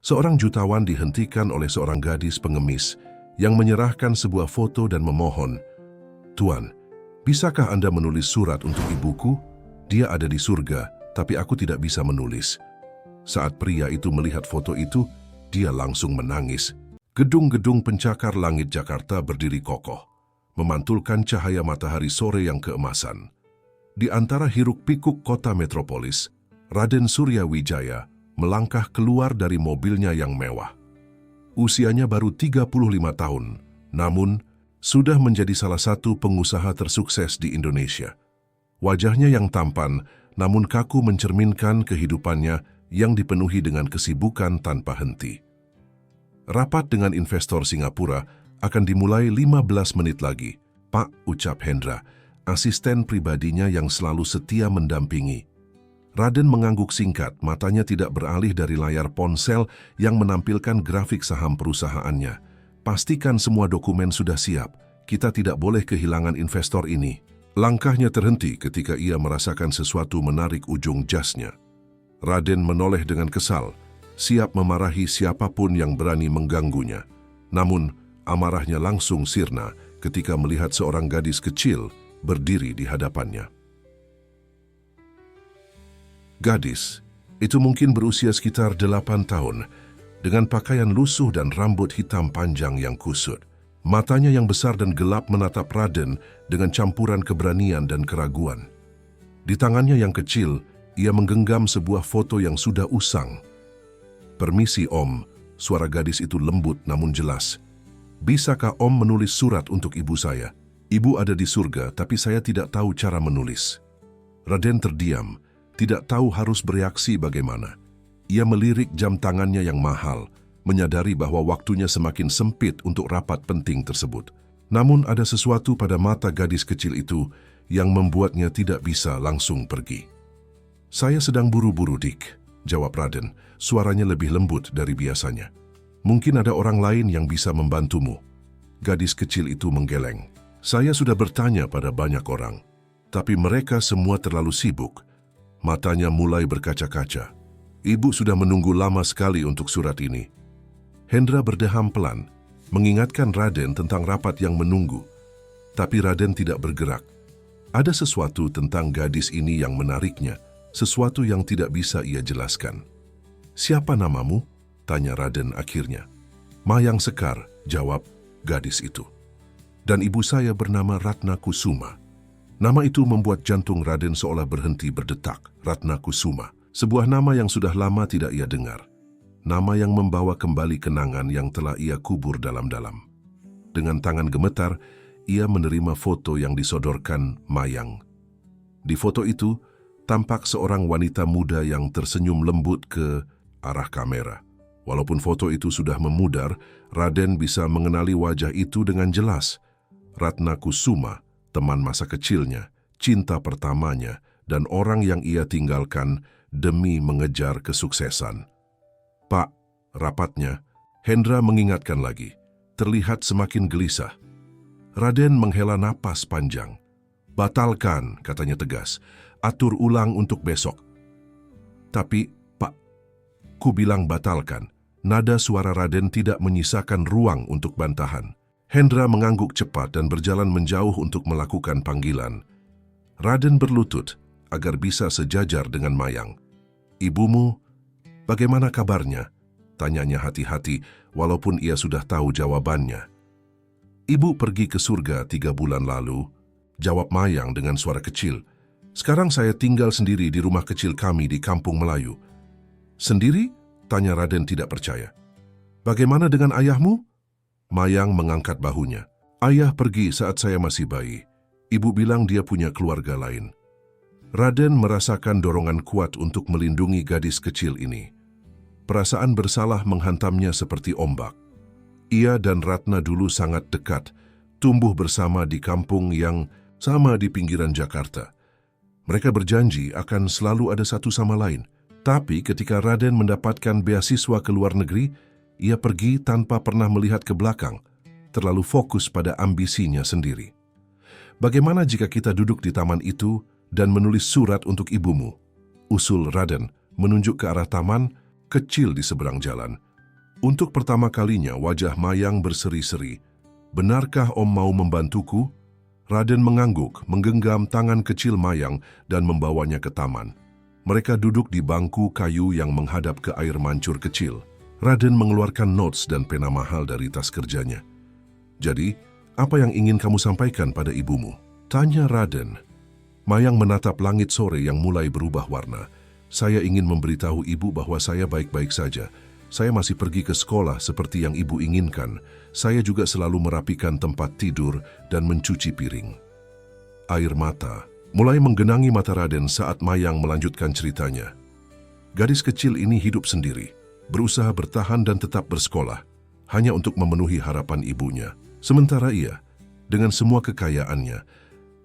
Seorang jutawan dihentikan oleh seorang gadis pengemis yang menyerahkan sebuah foto dan memohon, "Tuan, bisakah Anda menulis surat untuk ibuku? Dia ada di surga, tapi aku tidak bisa menulis." Saat pria itu melihat foto itu, dia langsung menangis. Gedung-gedung pencakar langit Jakarta berdiri kokoh, memantulkan cahaya matahari sore yang keemasan. Di antara hiruk-pikuk kota metropolis, Raden Suryawijaya melangkah keluar dari mobilnya yang mewah. Usianya baru 35 tahun, namun sudah menjadi salah satu pengusaha tersukses di Indonesia. Wajahnya yang tampan, namun kaku mencerminkan kehidupannya yang dipenuhi dengan kesibukan tanpa henti. Rapat dengan investor Singapura akan dimulai 15 menit lagi, Pak, ucap Hendra, asisten pribadinya yang selalu setia mendampingi. Raden mengangguk singkat, matanya tidak beralih dari layar ponsel yang menampilkan grafik saham perusahaannya. Pastikan semua dokumen sudah siap, kita tidak boleh kehilangan investor ini. Langkahnya terhenti ketika ia merasakan sesuatu menarik ujung jasnya. Raden menoleh dengan kesal, siap memarahi siapapun yang berani mengganggunya. Namun, amarahnya langsung sirna ketika melihat seorang gadis kecil berdiri di hadapannya. Gadis, itu mungkin berusia sekitar 8 tahun, dengan pakaian lusuh dan rambut hitam panjang yang kusut. Matanya yang besar dan gelap menatap Raden dengan campuran keberanian dan keraguan. Di tangannya yang kecil, ia menggenggam sebuah foto yang sudah usang. "Permisi, Om," suara gadis itu lembut namun jelas. "Bisakah Om menulis surat untuk ibu saya? Ibu ada di surga, tapi saya tidak tahu cara menulis." Raden terdiam, tidak tahu harus bereaksi bagaimana. Ia melirik jam tangannya yang mahal, menyadari bahwa waktunya semakin sempit untuk rapat penting tersebut. Namun ada sesuatu pada mata gadis kecil itu yang membuatnya tidak bisa langsung pergi. "Saya sedang buru-buru, Dik," jawab Raden, suaranya lebih lembut dari biasanya. "Mungkin ada orang lain yang bisa membantumu." Gadis kecil itu menggeleng. "Saya sudah bertanya pada banyak orang, tapi mereka semua terlalu sibuk." Matanya mulai berkaca-kaca. "Ibu sudah menunggu lama sekali untuk surat ini." Hendra berdeham pelan, mengingatkan Raden tentang rapat yang menunggu. Tapi Raden tidak bergerak. Ada sesuatu tentang gadis ini yang menariknya, sesuatu yang tidak bisa ia jelaskan. "Siapa namamu?" tanya Raden akhirnya. "Mayang Sekar," jawab gadis itu. "Dan ibu saya bernama Ratna Kusuma." Nama itu membuat jantung Raden seolah berhenti berdetak. Ratna Kusuma, sebuah nama yang sudah lama tidak ia dengar. Nama yang membawa kembali kenangan yang telah ia kubur dalam-dalam. Dengan tangan gemetar, ia menerima foto yang disodorkan Mayang. Di foto itu, tampak seorang wanita muda yang tersenyum lembut ke arah kamera. Walaupun foto itu sudah memudar, Raden bisa mengenali wajah itu dengan jelas. Ratna Kusuma, teman masa kecilnya, cinta pertamanya, dan orang yang ia tinggalkan demi mengejar kesuksesan. "Pak," rapatnya, Hendra mengingatkan lagi, terlihat semakin gelisah. Raden menghela napas panjang. "Batalkan," katanya tegas, "atur ulang untuk besok." "Tapi, Pak," ku bilang batalkan. Nada suara Raden tidak menyisakan ruang untuk bantahan. Hendra mengangguk cepat dan berjalan menjauh untuk melakukan panggilan. Raden berlutut agar bisa sejajar dengan Mayang. "Ibumu, bagaimana kabarnya?" tanyanya hati-hati walaupun ia sudah tahu jawabannya. "Ibu pergi ke surga 3 bulan lalu," jawab Mayang dengan suara kecil. "Sekarang saya tinggal sendiri di rumah kecil kami di Kampung Melayu." "Sendiri?" tanya Raden tidak percaya. "Bagaimana dengan ayahmu?" Mayang mengangkat bahunya. "Ayah pergi saat saya masih bayi. Ibu bilang dia punya keluarga lain." Raden merasakan dorongan kuat untuk melindungi gadis kecil ini. Perasaan bersalah menghantamnya seperti ombak. Ia dan Ratna dulu sangat dekat, tumbuh bersama di kampung yang sama di pinggiran Jakarta. Mereka berjanji akan selalu ada satu sama lain. Tapi ketika Raden mendapatkan beasiswa ke luar negeri, ia pergi tanpa pernah melihat ke belakang, terlalu fokus pada ambisinya sendiri. "Bagaimana jika kita duduk di taman itu dan menulis surat untuk ibumu?" usul Raden, menunjuk ke arah taman kecil di seberang jalan. Untuk pertama kalinya wajah Mayang berseri-seri. "Benarkah Om mau membantuku?" Raden mengangguk, menggenggam tangan kecil Mayang dan membawanya ke taman. Mereka duduk di bangku kayu yang menghadap ke air mancur kecil. Raden mengeluarkan notes dan pena mahal dari tas kerjanya. "Jadi, apa yang ingin kamu sampaikan pada ibumu?" tanya Raden. Mayang menatap langit sore yang mulai berubah warna. "Saya ingin memberitahu ibu bahwa saya baik-baik saja. Saya masih pergi ke sekolah seperti yang ibu inginkan. Saya juga selalu merapikan tempat tidur dan mencuci piring." Air mata mulai menggenangi mata Raden saat Mayang melanjutkan ceritanya. Gadis kecil ini hidup sendiri, berusaha bertahan dan tetap bersekolah, hanya untuk memenuhi harapan ibunya. Sementara ia, dengan semua kekayaannya,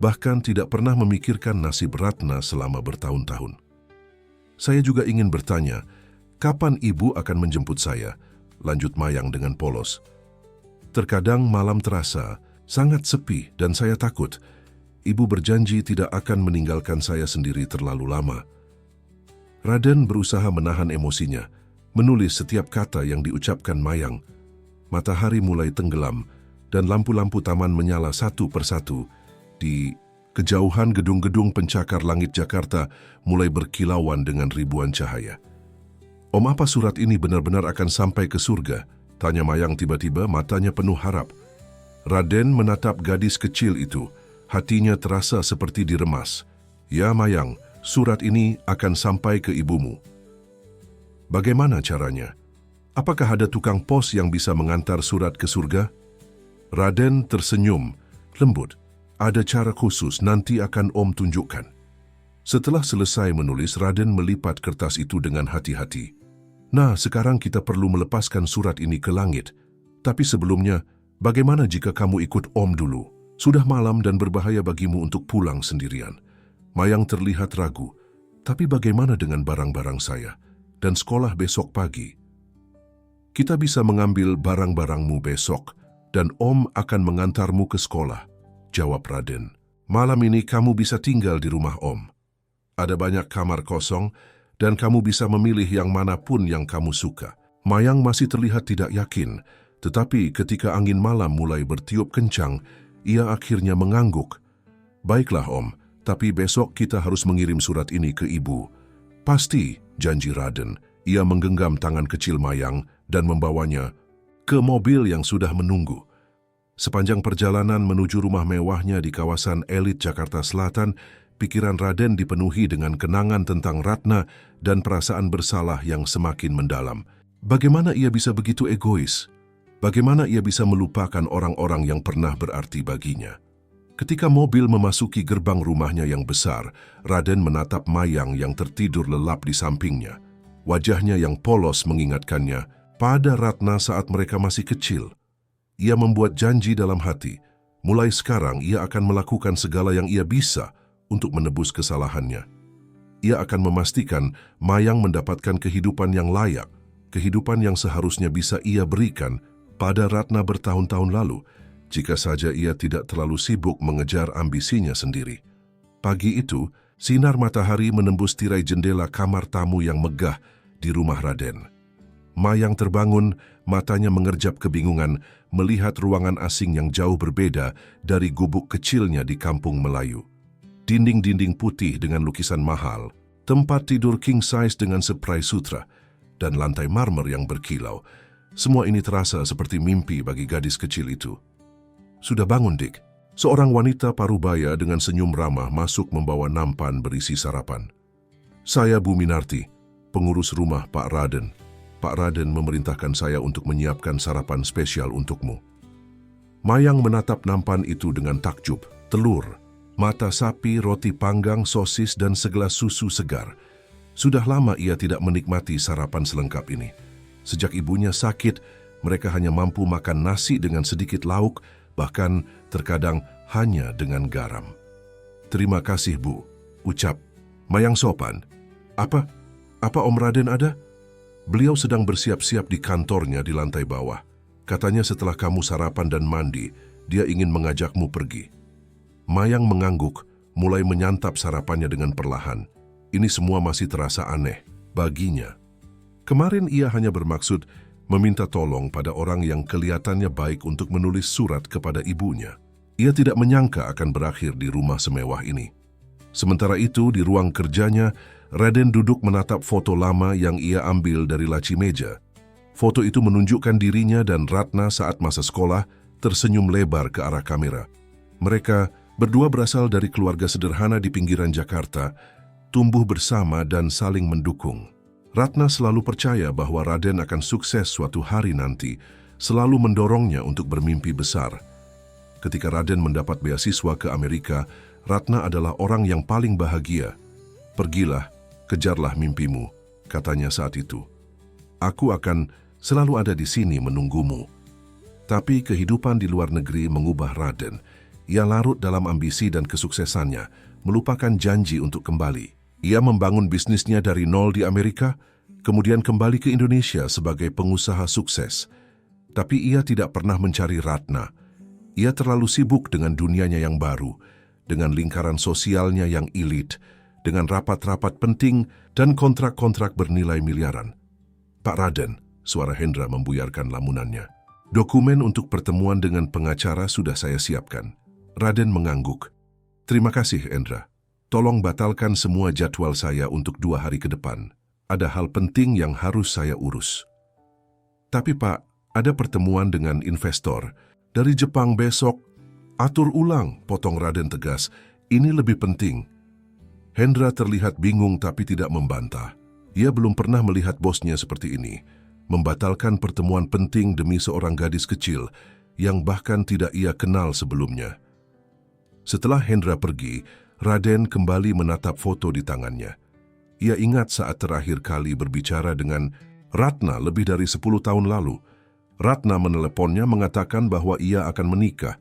bahkan tidak pernah memikirkan nasib Ratna selama bertahun-tahun. "Saya juga ingin bertanya, kapan ibu akan menjemput saya?" lanjut Mayang dengan polos. "Terkadang malam terasa sangat sepi dan saya takut. Ibu berjanji tidak akan meninggalkan saya sendiri terlalu lama." Raden berusaha menahan emosinya, menulis setiap kata yang diucapkan Mayang. Matahari mulai tenggelam dan lampu-lampu taman menyala satu persatu. Di kejauhan gedung-gedung pencakar langit Jakarta mulai berkilauan dengan ribuan cahaya. "Om, apa surat ini benar-benar akan sampai ke surga?" tanya Mayang tiba-tiba, matanya penuh harap. Raden menatap gadis kecil itu, hatinya terasa seperti diremas. "Ya Mayang, surat ini akan sampai ke ibumu." "Bagaimana caranya? Apakah ada tukang pos yang bisa mengantar surat ke surga?" Raden tersenyum lembut. "Ada cara khusus, nanti akan Om tunjukkan." Setelah selesai menulis, Raden melipat kertas itu dengan hati-hati. "Nah, sekarang kita perlu melepaskan surat ini ke langit. Tapi sebelumnya, bagaimana jika kamu ikut Om dulu? Sudah malam dan berbahaya bagimu untuk pulang sendirian." Mayang terlihat ragu. "Tapi bagaimana dengan barang-barang saya dan sekolah besok pagi?" "Kita bisa mengambil barang-barangmu besok dan Om akan mengantarmu ke sekolah," jawab Raden. "Malam ini kamu bisa tinggal di rumah Om. Ada banyak kamar kosong dan kamu bisa memilih yang manapun yang kamu suka." Mayang masih terlihat tidak yakin, tetapi ketika angin malam mulai bertiup kencang, ia akhirnya mengangguk. "Baiklah Om, tapi besok kita harus mengirim surat ini ke ibu." "Pasti," janji Raden. Ia menggenggam tangan kecil Mayang dan membawanya ke mobil yang sudah menunggu. Sepanjang perjalanan menuju rumah mewahnya di kawasan elit Jakarta Selatan, pikiran Raden dipenuhi dengan kenangan tentang Ratna dan perasaan bersalah yang semakin mendalam. Bagaimana ia bisa begitu egois? Bagaimana ia bisa melupakan orang-orang yang pernah berarti baginya? Ketika mobil memasuki gerbang rumahnya yang besar, Raden menatap Mayang yang tertidur lelap di sampingnya. Wajahnya yang polos mengingatkannya pada Ratna saat mereka masih kecil. Ia membuat janji dalam hati, mulai sekarang ia akan melakukan segala yang ia bisa untuk menebus kesalahannya. Ia akan memastikan Mayang mendapatkan kehidupan yang layak, kehidupan yang seharusnya bisa ia berikan pada Ratna bertahun-tahun lalu, jika saja ia tidak terlalu sibuk mengejar ambisinya sendiri. Pagi itu, sinar matahari menembus tirai jendela kamar tamu yang megah di rumah Raden. Mayang terbangun, matanya mengerjap kebingungan melihat ruangan asing yang jauh berbeda dari gubuk kecilnya di kampung Melayu. Dinding-dinding putih dengan lukisan mahal, tempat tidur king size dengan spray sutra, dan lantai marmer yang berkilau. Semua ini terasa seperti mimpi bagi gadis kecil itu. "Sudah bangun, Dik?" Seorang wanita parubaya dengan senyum ramah masuk membawa nampan berisi sarapan. "Saya Bu Minarti, pengurus rumah Pak Raden. Pak Raden memerintahkan saya untuk menyiapkan sarapan spesial untukmu." Mayang menatap nampan itu dengan takjub. Telur, mata sapi, roti panggang, sosis, dan segelas susu segar. Sudah lama ia tidak menikmati sarapan selengkap ini. Sejak ibunya sakit, mereka hanya mampu makan nasi dengan sedikit lauk, bahkan terkadang hanya dengan garam. "Terima kasih, Bu," ucap Mayang sopan. Apa Om Raden ada?" "Beliau sedang bersiap-siap di kantornya di lantai bawah. Katanya setelah kamu sarapan dan mandi, dia ingin mengajakmu pergi." Mayang mengangguk, mulai menyantap sarapannya dengan perlahan. Ini semua masih terasa aneh baginya. Kemarin ia hanya bermaksud meminta tolong pada orang yang kelihatannya baik untuk menulis surat kepada ibunya. Ia tidak menyangka akan berakhir di rumah semewah ini. Sementara itu, di ruang kerjanya, Raden duduk menatap foto lama yang ia ambil dari laci meja. Foto itu menunjukkan dirinya dan Ratna saat masa sekolah tersenyum lebar ke arah kamera. Mereka berdua berasal dari keluarga sederhana di pinggiran Jakarta, tumbuh bersama dan saling mendukung. Ratna selalu percaya bahwa Raden akan sukses suatu hari nanti, selalu mendorongnya untuk bermimpi besar. Ketika Raden mendapat beasiswa ke Amerika, Ratna adalah orang yang paling bahagia. "Pergilah, kejarlah mimpimu," katanya saat itu. "Aku akan selalu ada di sini menunggumu." Tapi kehidupan di luar negeri mengubah Raden. Ia larut dalam ambisi dan kesuksesannya, melupakan janji untuk kembali. Ia membangun bisnisnya dari nol di Amerika, kemudian kembali ke Indonesia sebagai pengusaha sukses. Tapi ia tidak pernah mencari Ratna. Ia terlalu sibuk dengan dunianya yang baru, dengan lingkaran sosialnya yang elit, dengan rapat-rapat penting dan kontrak-kontrak bernilai miliaran. "Pak Raden," suara Hendra membuyarkan lamunannya. "Dokumen untuk pertemuan dengan pengacara sudah saya siapkan." Raden mengangguk. "Terima kasih, Hendra. Tolong batalkan semua jadwal saya untuk 2 hari ke depan. Ada hal penting yang harus saya urus." "Tapi Pak, ada pertemuan dengan investor dari Jepang besok." "Atur ulang," potong Raden tegas. "Ini lebih penting." Hendra terlihat bingung tapi tidak membantah. Ia belum pernah melihat bosnya seperti ini, membatalkan pertemuan penting demi seorang gadis kecil yang bahkan tidak ia kenal sebelumnya. Setelah Hendra pergi, Raden kembali menatap foto di tangannya. Ia ingat saat terakhir kali berbicara dengan Ratna lebih dari 10 tahun lalu. Ratna meneleponnya mengatakan bahwa ia akan menikah.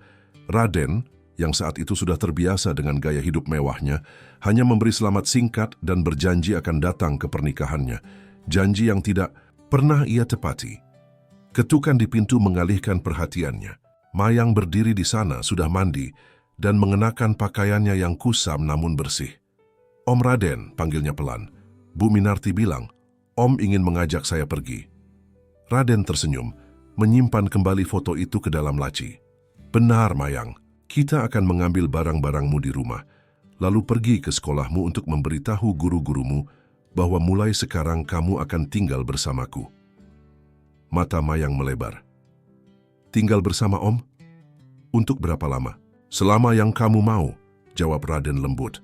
Raden, yang saat itu sudah terbiasa dengan gaya hidup mewahnya, hanya memberi selamat singkat dan berjanji akan datang ke pernikahannya. Janji yang tidak pernah ia tepati. Ketukan di pintu mengalihkan perhatiannya. Mayang berdiri di sana sudah mandi dan mengenakan pakaiannya yang kusam namun bersih. "Om Raden," panggilnya pelan. Bu Minarti bilang, "Om ingin mengajak saya pergi." Raden tersenyum, menyimpan kembali foto itu ke dalam laci. "Benar, Mayang. Kita akan mengambil barang-barangmu di rumah, lalu pergi ke sekolahmu untuk memberitahu guru-gurumu bahwa mulai sekarang kamu akan tinggal bersamaku." Mata Mayang melebar. "Tinggal bersama Om? Untuk berapa lama?" "Selama yang kamu mau," jawab Raden lembut.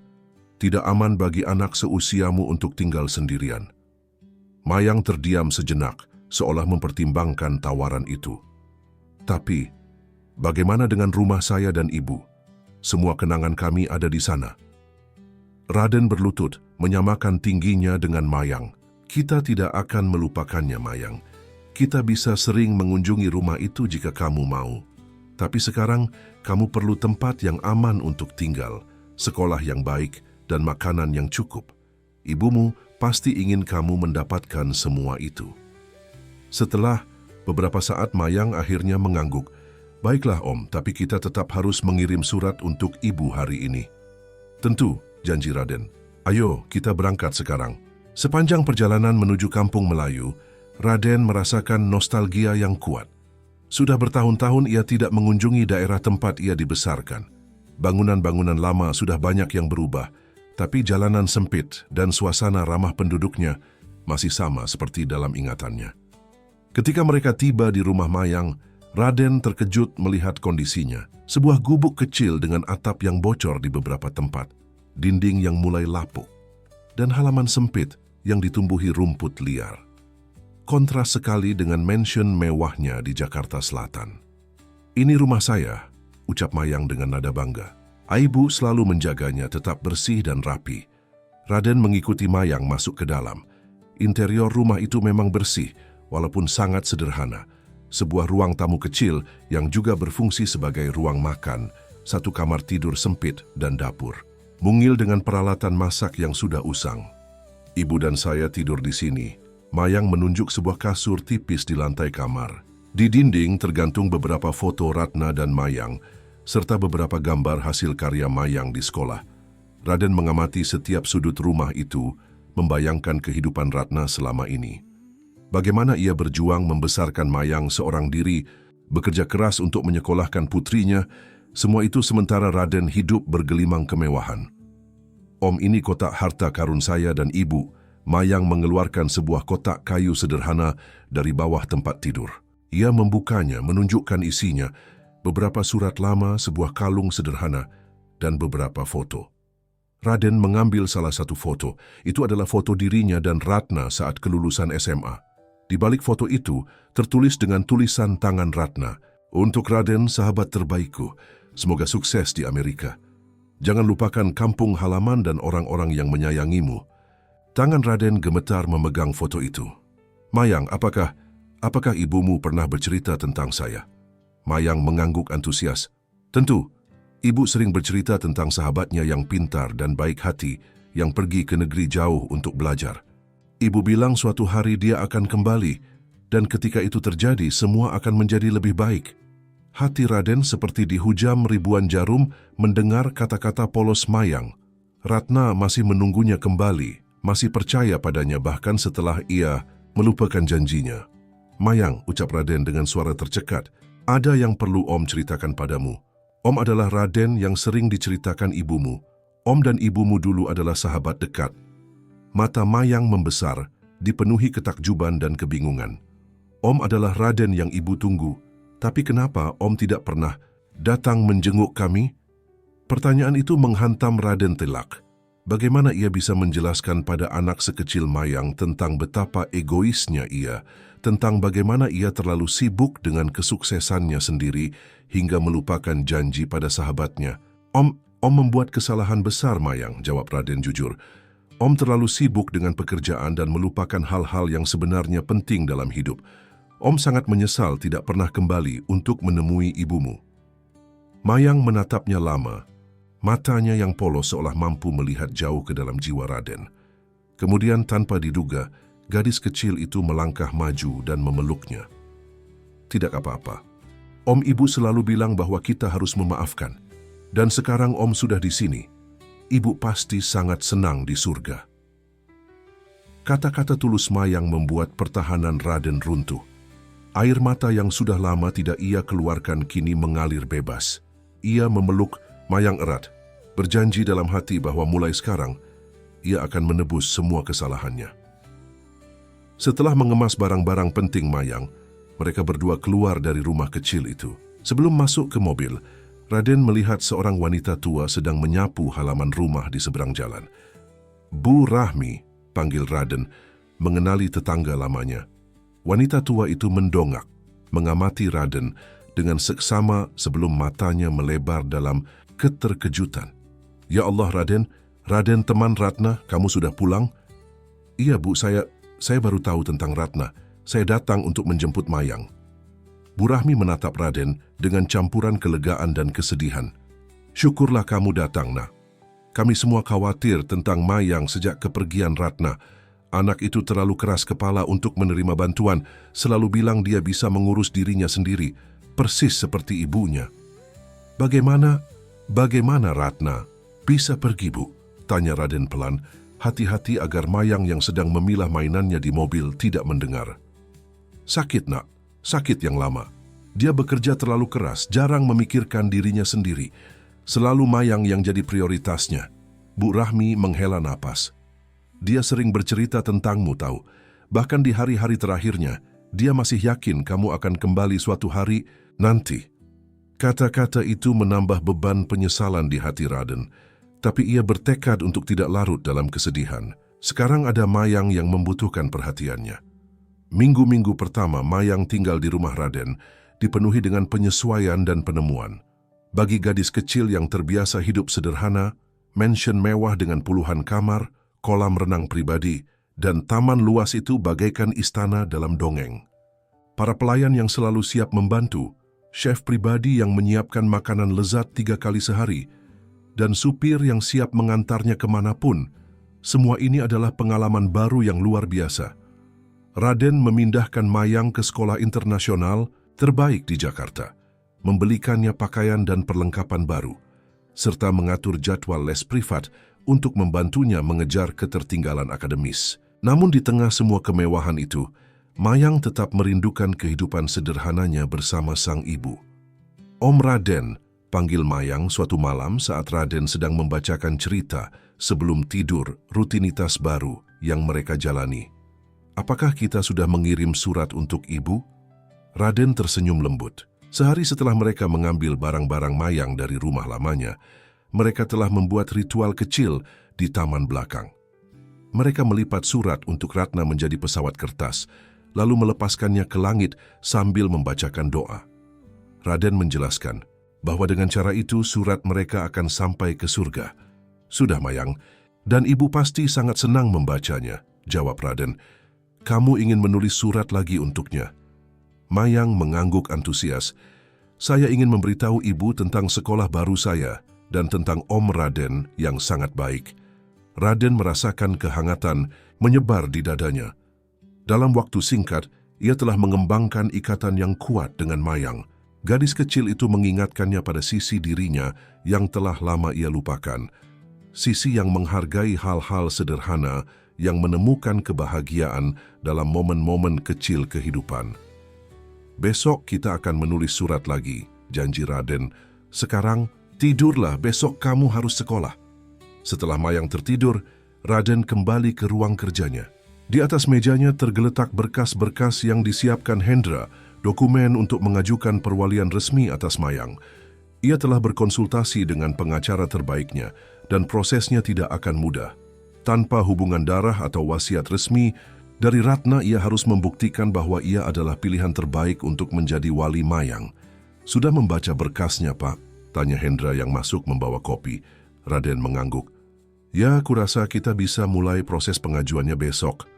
"Tidak aman bagi anak seusiamu untuk tinggal sendirian." Mayang terdiam sejenak, seolah mempertimbangkan tawaran itu. "Tapi, bagaimana dengan rumah saya dan ibu? Semua kenangan kami ada di sana." Raden berlutut, menyamakan tingginya dengan Mayang. "Kita tidak akan melupakannya, Mayang. Kita bisa sering mengunjungi rumah itu jika kamu mau. Tapi sekarang, kamu perlu tempat yang aman untuk tinggal, sekolah yang baik, dan makanan yang cukup. Ibumu pasti ingin kamu mendapatkan semua itu." Setelah beberapa saat, Mayang akhirnya mengangguk. "Baiklah Om, tapi kita tetap harus mengirim surat untuk ibu hari ini." "Tentu," janji Raden. "Ayo, kita berangkat sekarang." Sepanjang perjalanan menuju Kampung Melayu, Raden merasakan nostalgia yang kuat. Sudah bertahun-tahun ia tidak mengunjungi daerah tempat ia dibesarkan. Bangunan-bangunan lama sudah banyak yang berubah, tapi jalanan sempit dan suasana ramah penduduknya masih sama seperti dalam ingatannya. Ketika mereka tiba di rumah Mayang, Raden terkejut melihat kondisinya. Sebuah gubuk kecil dengan atap yang bocor di beberapa tempat, dinding yang mulai lapuk, dan halaman sempit yang ditumbuhi rumput liar. Kontras sekali dengan mansion mewahnya di Jakarta Selatan. "Ini rumah saya," ucap Mayang dengan nada bangga. Ibu selalu menjaganya tetap bersih dan rapi. Raden mengikuti Mayang masuk ke dalam. Interior rumah itu memang bersih, walaupun sangat sederhana. Sebuah ruang tamu kecil yang juga berfungsi sebagai ruang makan, satu kamar tidur sempit dan dapur. Mungil dengan peralatan masak yang sudah usang. "Ibu dan saya tidur di sini." Mayang menunjuk sebuah kasur tipis di lantai kamar. Di dinding tergantung beberapa foto Ratna dan Mayang, serta beberapa gambar hasil karya Mayang di sekolah. Raden mengamati setiap sudut rumah itu, membayangkan kehidupan Ratna selama ini. Bagaimana ia berjuang membesarkan Mayang seorang diri, bekerja keras untuk menyekolahkan putrinya, semua itu sementara Raden hidup bergelimang kemewahan. Om, ini kotak harta karun saya dan ibu. Mayang mengeluarkan sebuah kotak kayu sederhana dari bawah tempat tidur. Ia membukanya, menunjukkan isinya, beberapa surat lama, sebuah kalung sederhana, dan beberapa foto. Raden mengambil salah satu foto. Itu adalah foto dirinya dan Ratna saat kelulusan SMA. Di balik foto itu, tertulis dengan tulisan tangan Ratna, "Untuk Raden, sahabat terbaikku, semoga sukses di Amerika. Jangan lupakan kampung halaman dan orang-orang yang menyayangimu." Tangan Raden gemetar memegang foto itu. "Mayang, apakah ibumu pernah bercerita tentang saya?" Mayang mengangguk antusias. "Tentu, ibu sering bercerita tentang sahabatnya yang pintar dan baik hati yang pergi ke negeri jauh untuk belajar. Ibu bilang suatu hari dia akan kembali, dan ketika itu terjadi, semua akan menjadi lebih baik." Hati Raden seperti dihujam ribuan jarum mendengar kata-kata polos Mayang. Ratna masih menunggunya kembali, masih percaya padanya bahkan setelah ia melupakan janjinya. "Mayang," ucap Raden dengan suara tercekat, "ada yang perlu Om ceritakan padamu. Om adalah Raden yang sering diceritakan ibumu. Om dan ibumu dulu adalah sahabat dekat." Mata Mayang membesar, dipenuhi ketakjuban dan kebingungan. "Om adalah Raden yang ibu tunggu, tapi kenapa Om tidak pernah datang menjenguk kami?" Pertanyaan itu menghantam Raden telak. Bagaimana ia bisa menjelaskan pada anak sekecil Mayang tentang betapa egoisnya ia, tentang bagaimana ia terlalu sibuk dengan kesuksesannya sendiri hingga melupakan janji pada sahabatnya. Om membuat kesalahan besar, Mayang," jawab Raden jujur. "Om terlalu sibuk dengan pekerjaan dan melupakan hal-hal yang sebenarnya penting dalam hidup. Om sangat menyesal tidak pernah kembali untuk menemui ibumu." Mayang menatapnya lama. Matanya yang polos seolah mampu melihat jauh ke dalam jiwa Raden. Kemudian tanpa diduga, gadis kecil itu melangkah maju dan memeluknya. "Tidak apa-apa. Om, ibu selalu bilang bahwa kita harus memaafkan. Dan sekarang Om sudah di sini. Ibu pasti sangat senang di surga." Kata-kata tulus Mayang membuat pertahanan Raden runtuh. Air mata yang sudah lama tidak ia keluarkan kini mengalir bebas. Ia memeluk Mayang erat, berjanji dalam hati bahwa mulai sekarang ia akan menebus semua kesalahannya. Setelah mengemas barang-barang penting Mayang, mereka berdua keluar dari rumah kecil itu. Sebelum masuk ke mobil, Raden melihat seorang wanita tua sedang menyapu halaman rumah di seberang jalan. "Bu Rahmi," panggil Raden, mengenali tetangga lamanya. Wanita tua itu mendongak, mengamati Raden dengan seksama sebelum matanya melebar dalam keterkejutan. "Ya Allah, Raden teman Ratna, kamu sudah pulang?" "Iya Bu, saya baru tahu tentang Ratna. Saya datang untuk menjemput Mayang." Bu Rahmi menatap Raden dengan campuran kelegaan dan kesedihan. "Syukurlah kamu datang, Nak. Kami semua khawatir tentang Mayang sejak kepergian Ratna. Anak itu terlalu keras kepala untuk menerima bantuan, selalu bilang dia bisa mengurus dirinya sendiri, persis seperti ibunya." Bagaimana Ratna bisa pergi, Bu?" tanya Raden pelan, hati-hati agar Mayang yang sedang memilah mainannya di mobil tidak mendengar. "Sakit, Nak. Sakit yang lama. Dia bekerja terlalu keras, jarang memikirkan dirinya sendiri. Selalu Mayang yang jadi prioritasnya." Bu Rahmi menghela napas. "Dia sering bercerita tentangmu, tahu. Bahkan di hari-hari terakhirnya, dia masih yakin kamu akan kembali suatu hari nanti." Kata-kata itu menambah beban penyesalan di hati Raden, tapi ia bertekad untuk tidak larut dalam kesedihan. Sekarang ada Mayang yang membutuhkan perhatiannya. Minggu-minggu pertama Mayang tinggal di rumah Raden, dipenuhi dengan penyesuaian dan penemuan. Bagi gadis kecil yang terbiasa hidup sederhana, mansion mewah dengan puluhan kamar, kolam renang pribadi, dan taman luas itu bagaikan istana dalam dongeng. Para pelayan yang selalu siap membantu, chef pribadi yang menyiapkan makanan lezat 3 kali sehari, dan supir yang siap mengantarnya kemanapun, semua ini adalah pengalaman baru yang luar biasa. Raden memindahkan Mayang ke sekolah internasional terbaik di Jakarta, membelikannya pakaian dan perlengkapan baru, serta mengatur jadwal les privat untuk membantunya mengejar ketertinggalan akademis. Namun di tengah semua kemewahan itu, Mayang tetap merindukan kehidupan sederhananya bersama sang ibu. Om Raden panggil Mayang suatu malam saat Raden sedang membacakan cerita sebelum tidur rutinitas baru yang mereka jalani. "Apakah kita sudah mengirim surat untuk ibu?" Raden tersenyum lembut. Sehari setelah mereka mengambil barang-barang Mayang dari rumah lamanya, mereka telah membuat ritual kecil di taman belakang. Mereka melipat surat untuk Ratna menjadi pesawat kertas, lalu melepaskannya ke langit sambil membacakan doa. Raden menjelaskan bahwa dengan cara itu surat mereka akan sampai ke surga. "Sudah, Mayang, dan ibu pasti sangat senang membacanya," jawab Raden. "Kamu ingin menulis surat lagi untuknya?" Mayang mengangguk antusias. "Saya ingin memberitahu ibu tentang sekolah baru saya dan tentang Om Raden yang sangat baik." Raden merasakan kehangatan menyebar di dadanya. Dalam waktu singkat, ia telah mengembangkan ikatan yang kuat dengan Mayang. Gadis kecil itu mengingatkannya pada sisi dirinya yang telah lama ia lupakan. Sisi yang menghargai hal-hal sederhana yang menemukan kebahagiaan dalam momen-momen kecil kehidupan. "Besok kita akan menulis surat lagi," janji Raden. "Sekarang tidurlah, besok kamu harus sekolah." Setelah Mayang tertidur, Raden kembali ke ruang kerjanya. Di atas mejanya tergeletak berkas-berkas yang disiapkan Hendra, dokumen untuk mengajukan perwalian resmi atas Mayang. Ia telah berkonsultasi dengan pengacara terbaiknya dan prosesnya tidak akan mudah. Tanpa hubungan darah atau wasiat resmi, dari Ratna ia harus membuktikan bahwa ia adalah pilihan terbaik untuk menjadi wali Mayang. "Sudah membaca berkasnya, Pak?" tanya Hendra yang masuk membawa kopi. Raden mengangguk. "Ya, kurasa kita bisa mulai proses pengajuannya besok."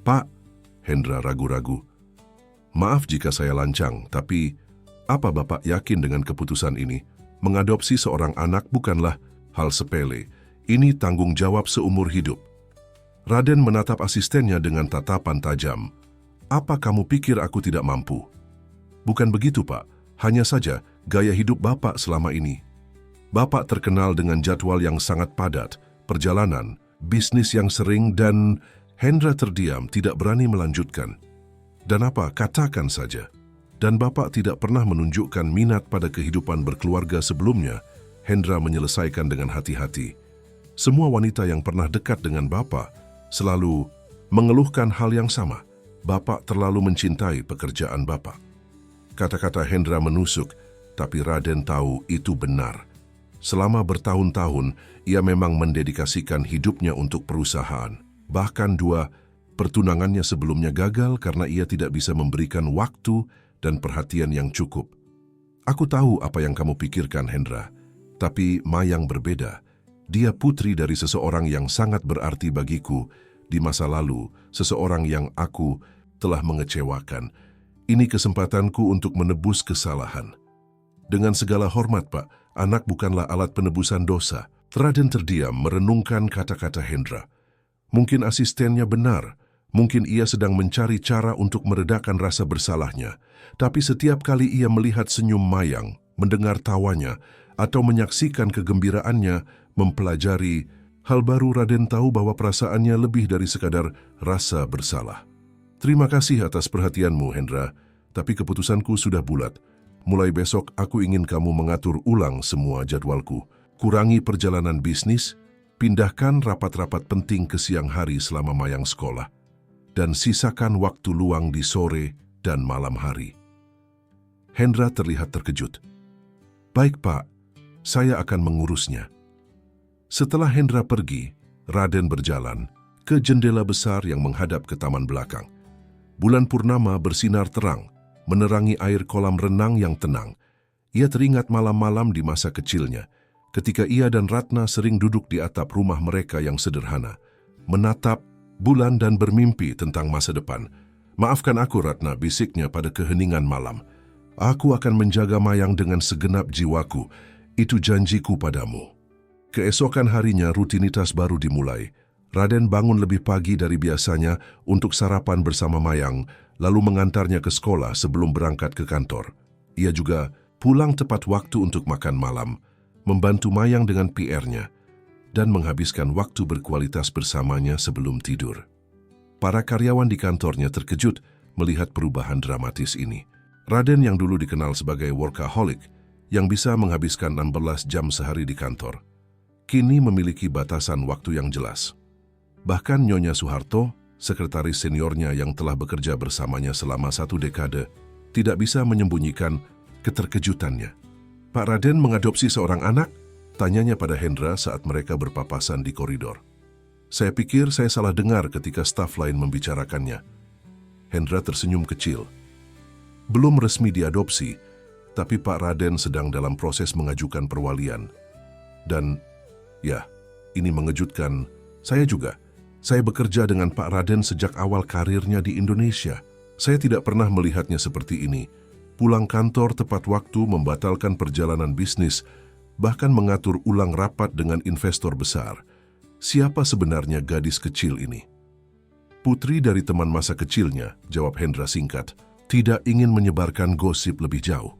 "Pak," Hendra ragu-ragu. "Maaf jika saya lancang, tapi apa Bapak yakin dengan keputusan ini? Mengadopsi seorang anak bukanlah hal sepele. Ini tanggung jawab seumur hidup." Raden menatap asistennya dengan tatapan tajam. "Apa kamu pikir aku tidak mampu?" "Bukan begitu, Pak. Hanya saja gaya hidup Bapak selama ini. Bapak terkenal dengan jadwal yang sangat padat, perjalanan, bisnis yang sering dan..." Hendra terdiam, tidak berani melanjutkan. "Dan apa? Katakan saja." "Dan Bapak tidak pernah menunjukkan minat pada kehidupan berkeluarga sebelumnya." Hendra menyelesaikan dengan hati-hati. "Semua wanita yang pernah dekat dengan Bapak selalu mengeluhkan hal yang sama. Bapak terlalu mencintai pekerjaan Bapak." Kata-kata Hendra menusuk, tapi Raden tahu itu benar. Selama bertahun-tahun, ia memang mendedikasikan hidupnya untuk perusahaan. Bahkan 2 pertunangannya sebelumnya gagal karena ia tidak bisa memberikan waktu dan perhatian yang cukup. "Aku tahu apa yang kamu pikirkan, Hendra. Tapi Mayang berbeda. Dia putri dari seseorang yang sangat berarti bagiku. Di masa lalu, seseorang yang aku telah mengecewakan. Ini kesempatanku untuk menebus kesalahan." "Dengan segala hormat, Pak, anak bukanlah alat penebusan dosa." Raden terdiam merenungkan kata-kata Hendra. Mungkin asistennya benar. Mungkin ia sedang mencari cara untuk meredakan rasa bersalahnya. Tapi setiap kali ia melihat senyum Mayang, mendengar tawanya, atau menyaksikan kegembiraannya, mempelajari hal baru, Raden tahu bahwa perasaannya lebih dari sekadar rasa bersalah. "Terima kasih atas perhatianmu, Hendra. Tapi keputusanku sudah bulat. Mulai besok aku ingin kamu mengatur ulang semua jadwalku. Kurangi perjalanan bisnis, pindahkan rapat-rapat penting ke siang hari selama Mayang sekolah, dan sisakan waktu luang di sore dan malam hari." Hendra terlihat terkejut. "Baik, Pak. Saya akan mengurusnya." Setelah Hendra pergi, Raden berjalan ke jendela besar yang menghadap ke taman belakang. Bulan purnama bersinar terang, menerangi air kolam renang yang tenang. Ia teringat malam-malam di masa kecilnya, ketika ia dan Ratna sering duduk di atap rumah mereka yang sederhana, menatap bulan dan bermimpi tentang masa depan. "Maafkan aku, Ratna," bisiknya pada keheningan malam. "Aku akan menjaga Mayang dengan segenap jiwaku. Itu janjiku padamu." Keesokan harinya rutinitas baru dimulai. Raden bangun lebih pagi dari biasanya untuk sarapan bersama Mayang, lalu mengantarnya ke sekolah sebelum berangkat ke kantor. Ia juga pulang tepat waktu untuk makan malam, membantu Mayang dengan PR-nya, dan menghabiskan waktu berkualitas bersamanya sebelum tidur. Para karyawan di kantornya terkejut melihat perubahan dramatis ini. Raden yang dulu dikenal sebagai workaholic, yang bisa menghabiskan 16 jam sehari di kantor, kini memiliki batasan waktu yang jelas. Bahkan Nyonya Soeharto, sekretaris seniornya yang telah bekerja bersamanya selama 1 dekade, tidak bisa menyembunyikan keterkejutannya. "Pak Raden mengadopsi seorang anak?" tanyanya pada Hendra saat mereka berpapasan di koridor. "Saya pikir saya salah dengar ketika staf lain membicarakannya." Hendra tersenyum kecil. "Belum resmi diadopsi, tapi Pak Raden sedang dalam proses mengajukan perwalian. Dan, ya, ini mengejutkan saya juga. Saya bekerja dengan Pak Raden sejak awal karirnya di Indonesia. Saya tidak pernah melihatnya seperti ini. Pulang kantor tepat waktu, membatalkan perjalanan bisnis, bahkan mengatur ulang rapat dengan investor besar. Siapa sebenarnya gadis kecil ini?" "Putri dari teman masa kecilnya," jawab Hendra singkat, tidak ingin menyebarkan gosip lebih jauh.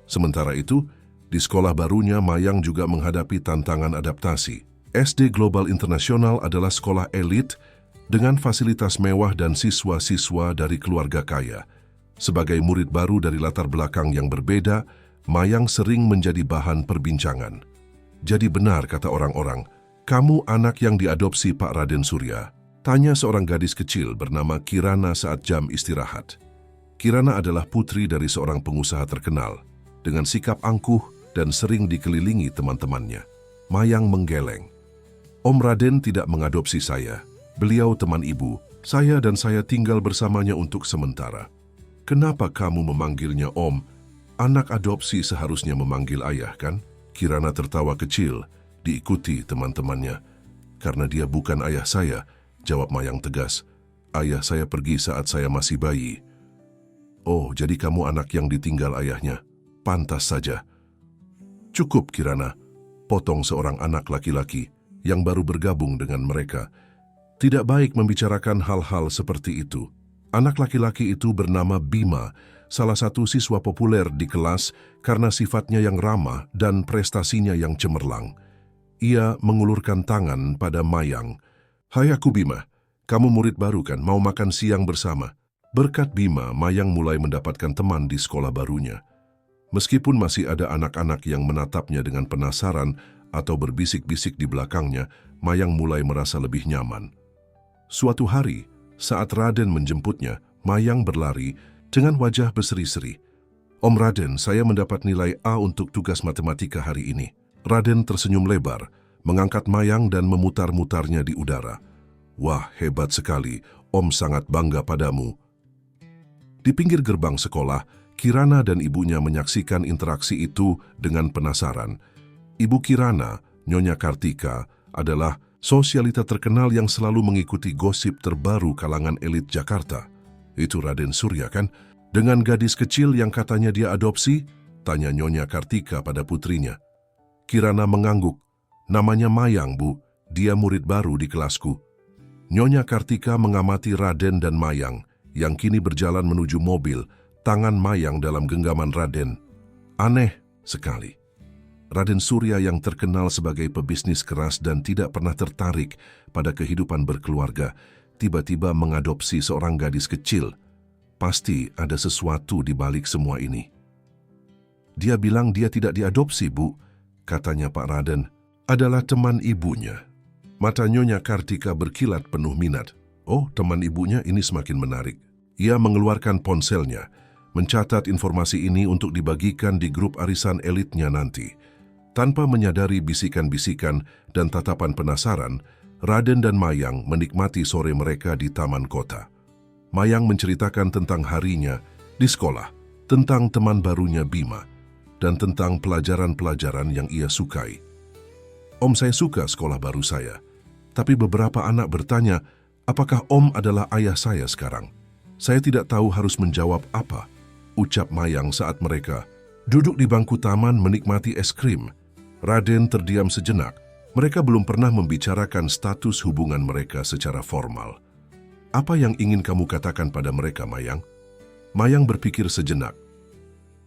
Sementara itu, di sekolah barunya Mayang juga menghadapi tantangan adaptasi. SD Global Internasional adalah sekolah elit dengan fasilitas mewah dan siswa-siswa dari keluarga kaya. Sebagai murid baru dari latar belakang yang berbeda, Mayang sering menjadi bahan perbincangan. "Jadi benar," kata orang-orang, "kamu anak yang diadopsi Pak Raden Surya?" tanya seorang gadis kecil bernama Kirana saat jam istirahat. Kirana adalah putri dari seorang pengusaha terkenal, dengan sikap angkuh dan sering dikelilingi teman-temannya. Mayang menggeleng. "Om Raden tidak mengadopsi saya. Beliau teman ibu. Saya dan saya tinggal bersamanya untuk sementara." "Kenapa kamu memanggilnya Om? Anak adopsi seharusnya memanggil ayah, kan?" Kirana tertawa kecil, diikuti teman-temannya. "Karena dia bukan ayah saya," jawab Mayang tegas. "Ayah saya pergi saat saya masih bayi." "Oh, jadi kamu anak yang ditinggal ayahnya. Pantas saja." "Cukup, Kirana," potong seorang anak laki-laki yang baru bergabung dengan mereka. "Tidak baik membicarakan hal-hal seperti itu." Anak laki-laki itu bernama Bima, salah satu siswa populer di kelas karena sifatnya yang ramah dan prestasinya yang cemerlang. Ia mengulurkan tangan pada Mayang. "Hai, aku Bima. Kamu murid baru kan? Mau makan siang bersama?" Berkat Bima, Mayang mulai mendapatkan teman di sekolah barunya. Meskipun masih ada anak-anak yang menatapnya dengan penasaran atau berbisik-bisik di belakangnya, Mayang mulai merasa lebih nyaman. Suatu hari, saat Raden menjemputnya, Mayang berlari dengan wajah berseri-seri. "Om Raden, saya mendapat nilai A untuk tugas matematika hari ini." Raden tersenyum lebar, mengangkat Mayang dan memutar-mutarnya di udara. "Wah, hebat sekali. Om sangat bangga padamu." Di pinggir gerbang sekolah, Kirana dan ibunya menyaksikan interaksi itu dengan penasaran. Ibu Kirana, Nyonya Kartika, adalah sosialita terkenal yang selalu mengikuti gosip terbaru kalangan elit Jakarta. "Itu Raden Surya, kan? Dengan gadis kecil yang katanya dia adopsi?" tanya Nyonya Kartika pada putrinya. Kirana mengangguk. "Namanya Mayang, Bu. Dia murid baru di kelasku." Nyonya Kartika mengamati Raden dan Mayang, yang kini berjalan menuju mobil, tangan Mayang dalam genggaman Raden. Aneh sekali. Raden Surya yang terkenal sebagai pebisnis keras dan tidak pernah tertarik pada kehidupan berkeluarga, tiba-tiba mengadopsi seorang gadis kecil. Pasti ada sesuatu di balik semua ini. "Dia bilang dia tidak diadopsi, Bu," katanya Pak Raden. "Adalah teman ibunya." Mata Nyonya Kartika berkilat penuh minat. Oh, teman ibunya, ini semakin menarik. Ia mengeluarkan ponselnya, mencatat informasi ini untuk dibagikan di grup arisan elitnya nanti. Tanpa menyadari bisikan-bisikan dan tatapan penasaran, Raden dan Mayang menikmati sore mereka di taman kota. Mayang menceritakan tentang harinya di sekolah, tentang teman barunya Bima, dan tentang pelajaran-pelajaran yang ia sukai. "Om, saya suka sekolah baru saya. Tapi beberapa anak bertanya, apakah Om adalah ayah saya sekarang? Saya tidak tahu harus menjawab apa," ucap Mayang saat mereka duduk di bangku taman menikmati es krim. Raden terdiam sejenak. Mereka belum pernah membicarakan status hubungan mereka secara formal. "Apa yang ingin kamu katakan pada mereka, Mayang?" Mayang berpikir sejenak.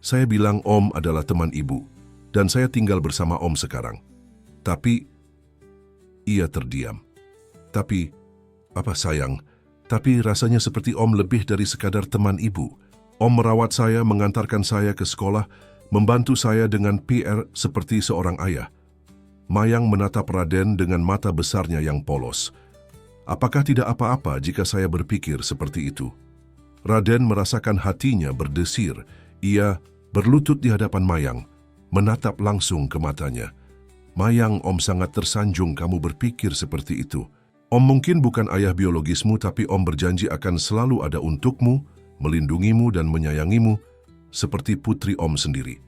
"Saya bilang Om adalah teman ibu, dan saya tinggal bersama Om sekarang. Tapi..." Ia terdiam. "Tapi, apa sayang, Tapi rasanya seperti Om lebih dari sekadar teman ibu. Om merawat saya, mengantarkan saya ke sekolah, membantu saya dengan PR seperti seorang ayah. Mayang menatap Raden dengan mata besarnya yang polos. Apakah tidak apa-apa jika saya berpikir seperti itu? Raden merasakan hatinya berdesir. Ia berlutut di hadapan Mayang, menatap langsung ke matanya. Mayang, Om sangat tersanjung kamu berpikir seperti itu. Om mungkin bukan ayah biologismu, tapi Om berjanji akan selalu ada untukmu, melindungimu dan menyayangimu, seperti putri Om sendiri.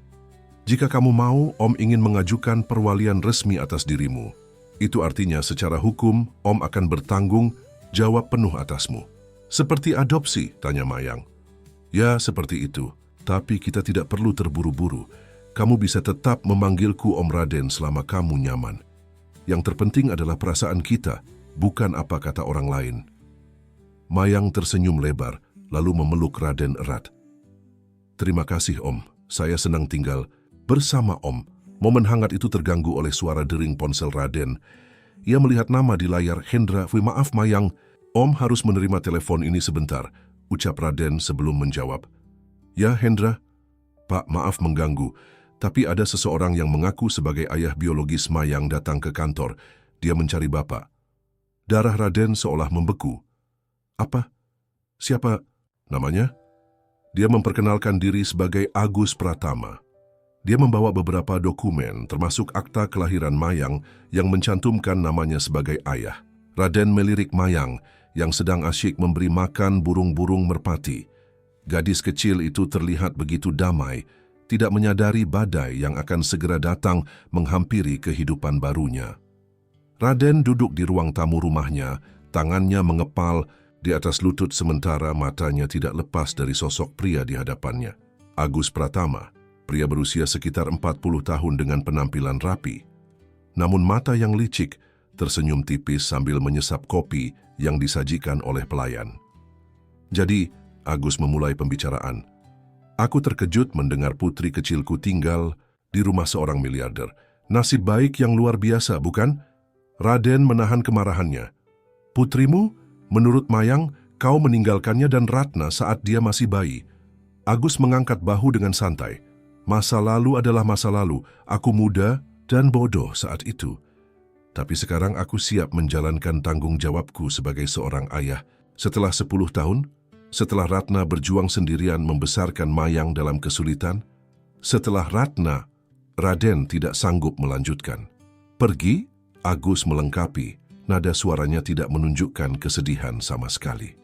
Jika kamu mau, Om ingin mengajukan perwalian resmi atas dirimu. Itu artinya secara hukum, Om akan bertanggung jawab penuh atasmu. Seperti adopsi, tanya Mayang. Ya, seperti itu. Tapi kita tidak perlu terburu-buru. Kamu bisa tetap memanggilku Om Raden selama kamu nyaman. Yang terpenting adalah perasaan kita, bukan apa kata orang lain. Mayang tersenyum lebar, lalu memeluk Raden erat. Terima kasih, Om. Saya senang tinggal bersama Om. Momen hangat itu terganggu oleh suara dering ponsel Raden. Ia melihat nama di layar. Hendra, maaf Mayang, Om harus menerima telepon ini sebentar, ucap Raden sebelum menjawab. Ya, Hendra. Pak, maaf mengganggu, tapi ada seseorang yang mengaku sebagai ayah biologis Mayang datang ke kantor. Dia mencari Bapak. Darah Raden seolah membeku. Apa? Siapa namanya? Dia memperkenalkan diri sebagai Agus Pratama. Dia membawa beberapa dokumen, termasuk akta kelahiran Mayang yang mencantumkan namanya sebagai ayah. Raden melirik Mayang yang sedang asyik memberi makan burung-burung merpati. Gadis kecil itu terlihat begitu damai, tidak menyadari badai yang akan segera datang menghampiri kehidupan barunya. Raden duduk di ruang tamu rumahnya, tangannya mengepal di atas lutut sementara matanya tidak lepas dari sosok pria di hadapannya. Agus Pratama, pria berusia sekitar 40 tahun dengan penampilan rapi. Namun mata yang licik tersenyum tipis sambil menyesap kopi yang disajikan oleh pelayan. Jadi, Agus memulai pembicaraan. Aku terkejut mendengar putri kecilku tinggal di rumah seorang miliarder. Nasib baik yang luar biasa, bukan? Raden menahan kemarahannya. Putrimu, menurut Mayang, kau meninggalkannya dan Ratna saat dia masih bayi. Agus mengangkat bahu dengan santai. Masa lalu adalah masa lalu. Aku muda dan bodoh saat itu. Tapi sekarang aku siap menjalankan tanggung jawabku sebagai seorang ayah. Setelah 10 tahun, setelah Ratna berjuang sendirian membesarkan Mayang dalam kesulitan, setelah Ratna, Raden tidak sanggup melanjutkan. Pergi, Agus melengkapi, nada suaranya tidak menunjukkan kesedihan sama sekali.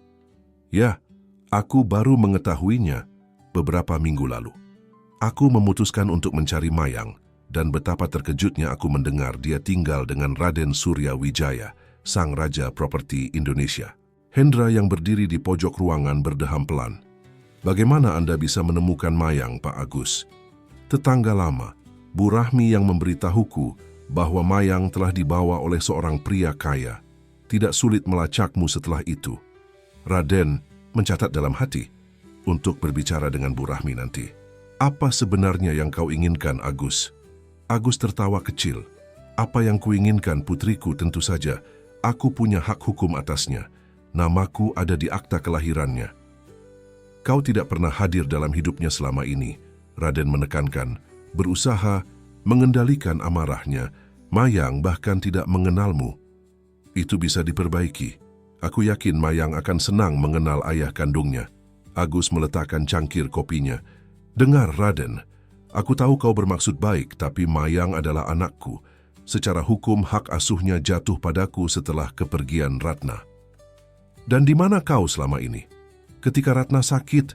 Ya, aku baru mengetahuinya beberapa minggu lalu. Aku memutuskan untuk mencari Mayang, dan betapa terkejutnya aku mendengar dia tinggal dengan Raden Surya Wijaya, sang raja properti Indonesia. Hendra yang berdiri di pojok ruangan berdeham pelan. Bagaimana Anda bisa menemukan Mayang, Pak Agus? Tetangga lama, Bu Rahmi yang memberitahuku bahwa Mayang telah dibawa oleh seorang pria kaya. Tidak sulit melacakmu setelah itu. Raden mencatat dalam hati untuk berbicara dengan Bu Rahmi nanti. Apa sebenarnya yang kau inginkan, Agus? Agus tertawa kecil. Apa yang kuinginkan, putriku, tentu saja. Aku punya hak hukum atasnya. Namaku ada di akta kelahirannya. Kau tidak pernah hadir dalam hidupnya selama ini, Raden menekankan, berusaha mengendalikan amarahnya. Mayang bahkan tidak mengenalmu. Itu bisa diperbaiki. Aku yakin Mayang akan senang mengenal ayah kandungnya. Agus meletakkan cangkir kopinya. Dengar, Raden, aku tahu kau bermaksud baik, tapi Mayang adalah anakku. Secara hukum, hak asuhnya jatuh padaku setelah kepergian Ratna. Dan di mana kau selama ini? Ketika Ratna sakit,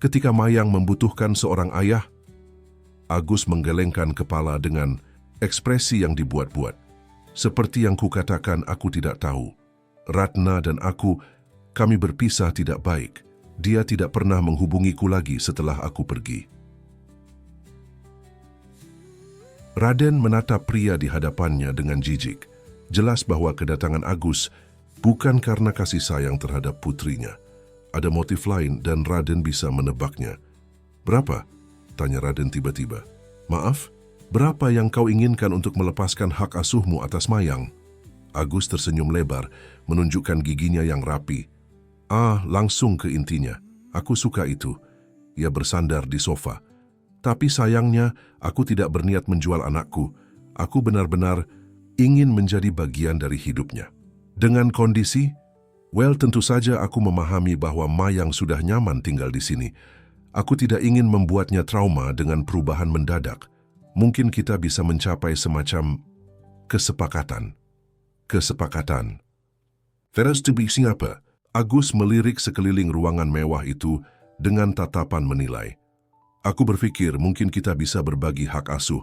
ketika Mayang membutuhkan seorang ayah? Agus menggelengkan kepala dengan ekspresi yang dibuat-buat. Seperti yang kukatakan, aku tidak tahu. Ratna dan aku, kami berpisah tidak baik. Dia tidak pernah menghubungiku lagi setelah aku pergi. Raden menatap pria di hadapannya dengan jijik. Jelas bahwa kedatangan Agus bukan karena kasih sayang terhadap putrinya. Ada motif lain dan Raden bisa menebaknya. Berapa? Tanya Raden tiba-tiba. Maaf, berapa yang kau inginkan untuk melepaskan hak asuhmu atas Mayang? Agus tersenyum lebar, menunjukkan giginya yang rapi. Langsung ke intinya. Aku suka itu. Ia bersandar di sofa. Tapi sayangnya, aku tidak berniat menjual anakku. Aku benar-benar ingin menjadi bagian dari hidupnya. Dengan kondisi, tentu saja aku memahami bahwa Mayang sudah nyaman tinggal di sini. Aku tidak ingin membuatnya trauma dengan perubahan mendadak. Mungkin kita bisa mencapai semacam kesepakatan. Teras tebing apa? Agus melirik sekeliling ruangan mewah itu dengan tatapan menilai. Aku berpikir mungkin kita bisa berbagi hak asuh.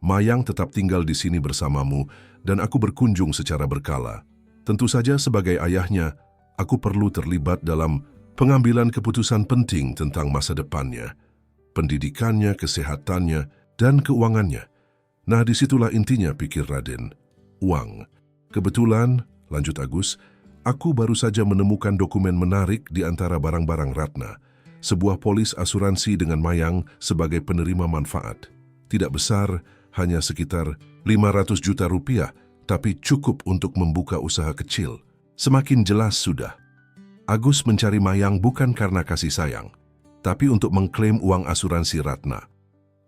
Mayang tetap tinggal di sini bersamamu dan aku berkunjung secara berkala. Tentu saja sebagai ayahnya, aku perlu terlibat dalam pengambilan keputusan penting tentang masa depannya, pendidikannya, kesehatannya, dan keuangannya. Nah, disitulah intinya, pikir Raden. Uang. Kebetulan, lanjut Agus, aku baru saja menemukan dokumen menarik di antara barang-barang Ratna. Sebuah polis asuransi dengan Mayang sebagai penerima manfaat. Tidak besar, hanya sekitar 500 juta rupiah, tapi cukup untuk membuka usaha kecil. Semakin jelas sudah. Agus mencari Mayang bukan karena kasih sayang, tapi untuk mengklaim uang asuransi Ratna.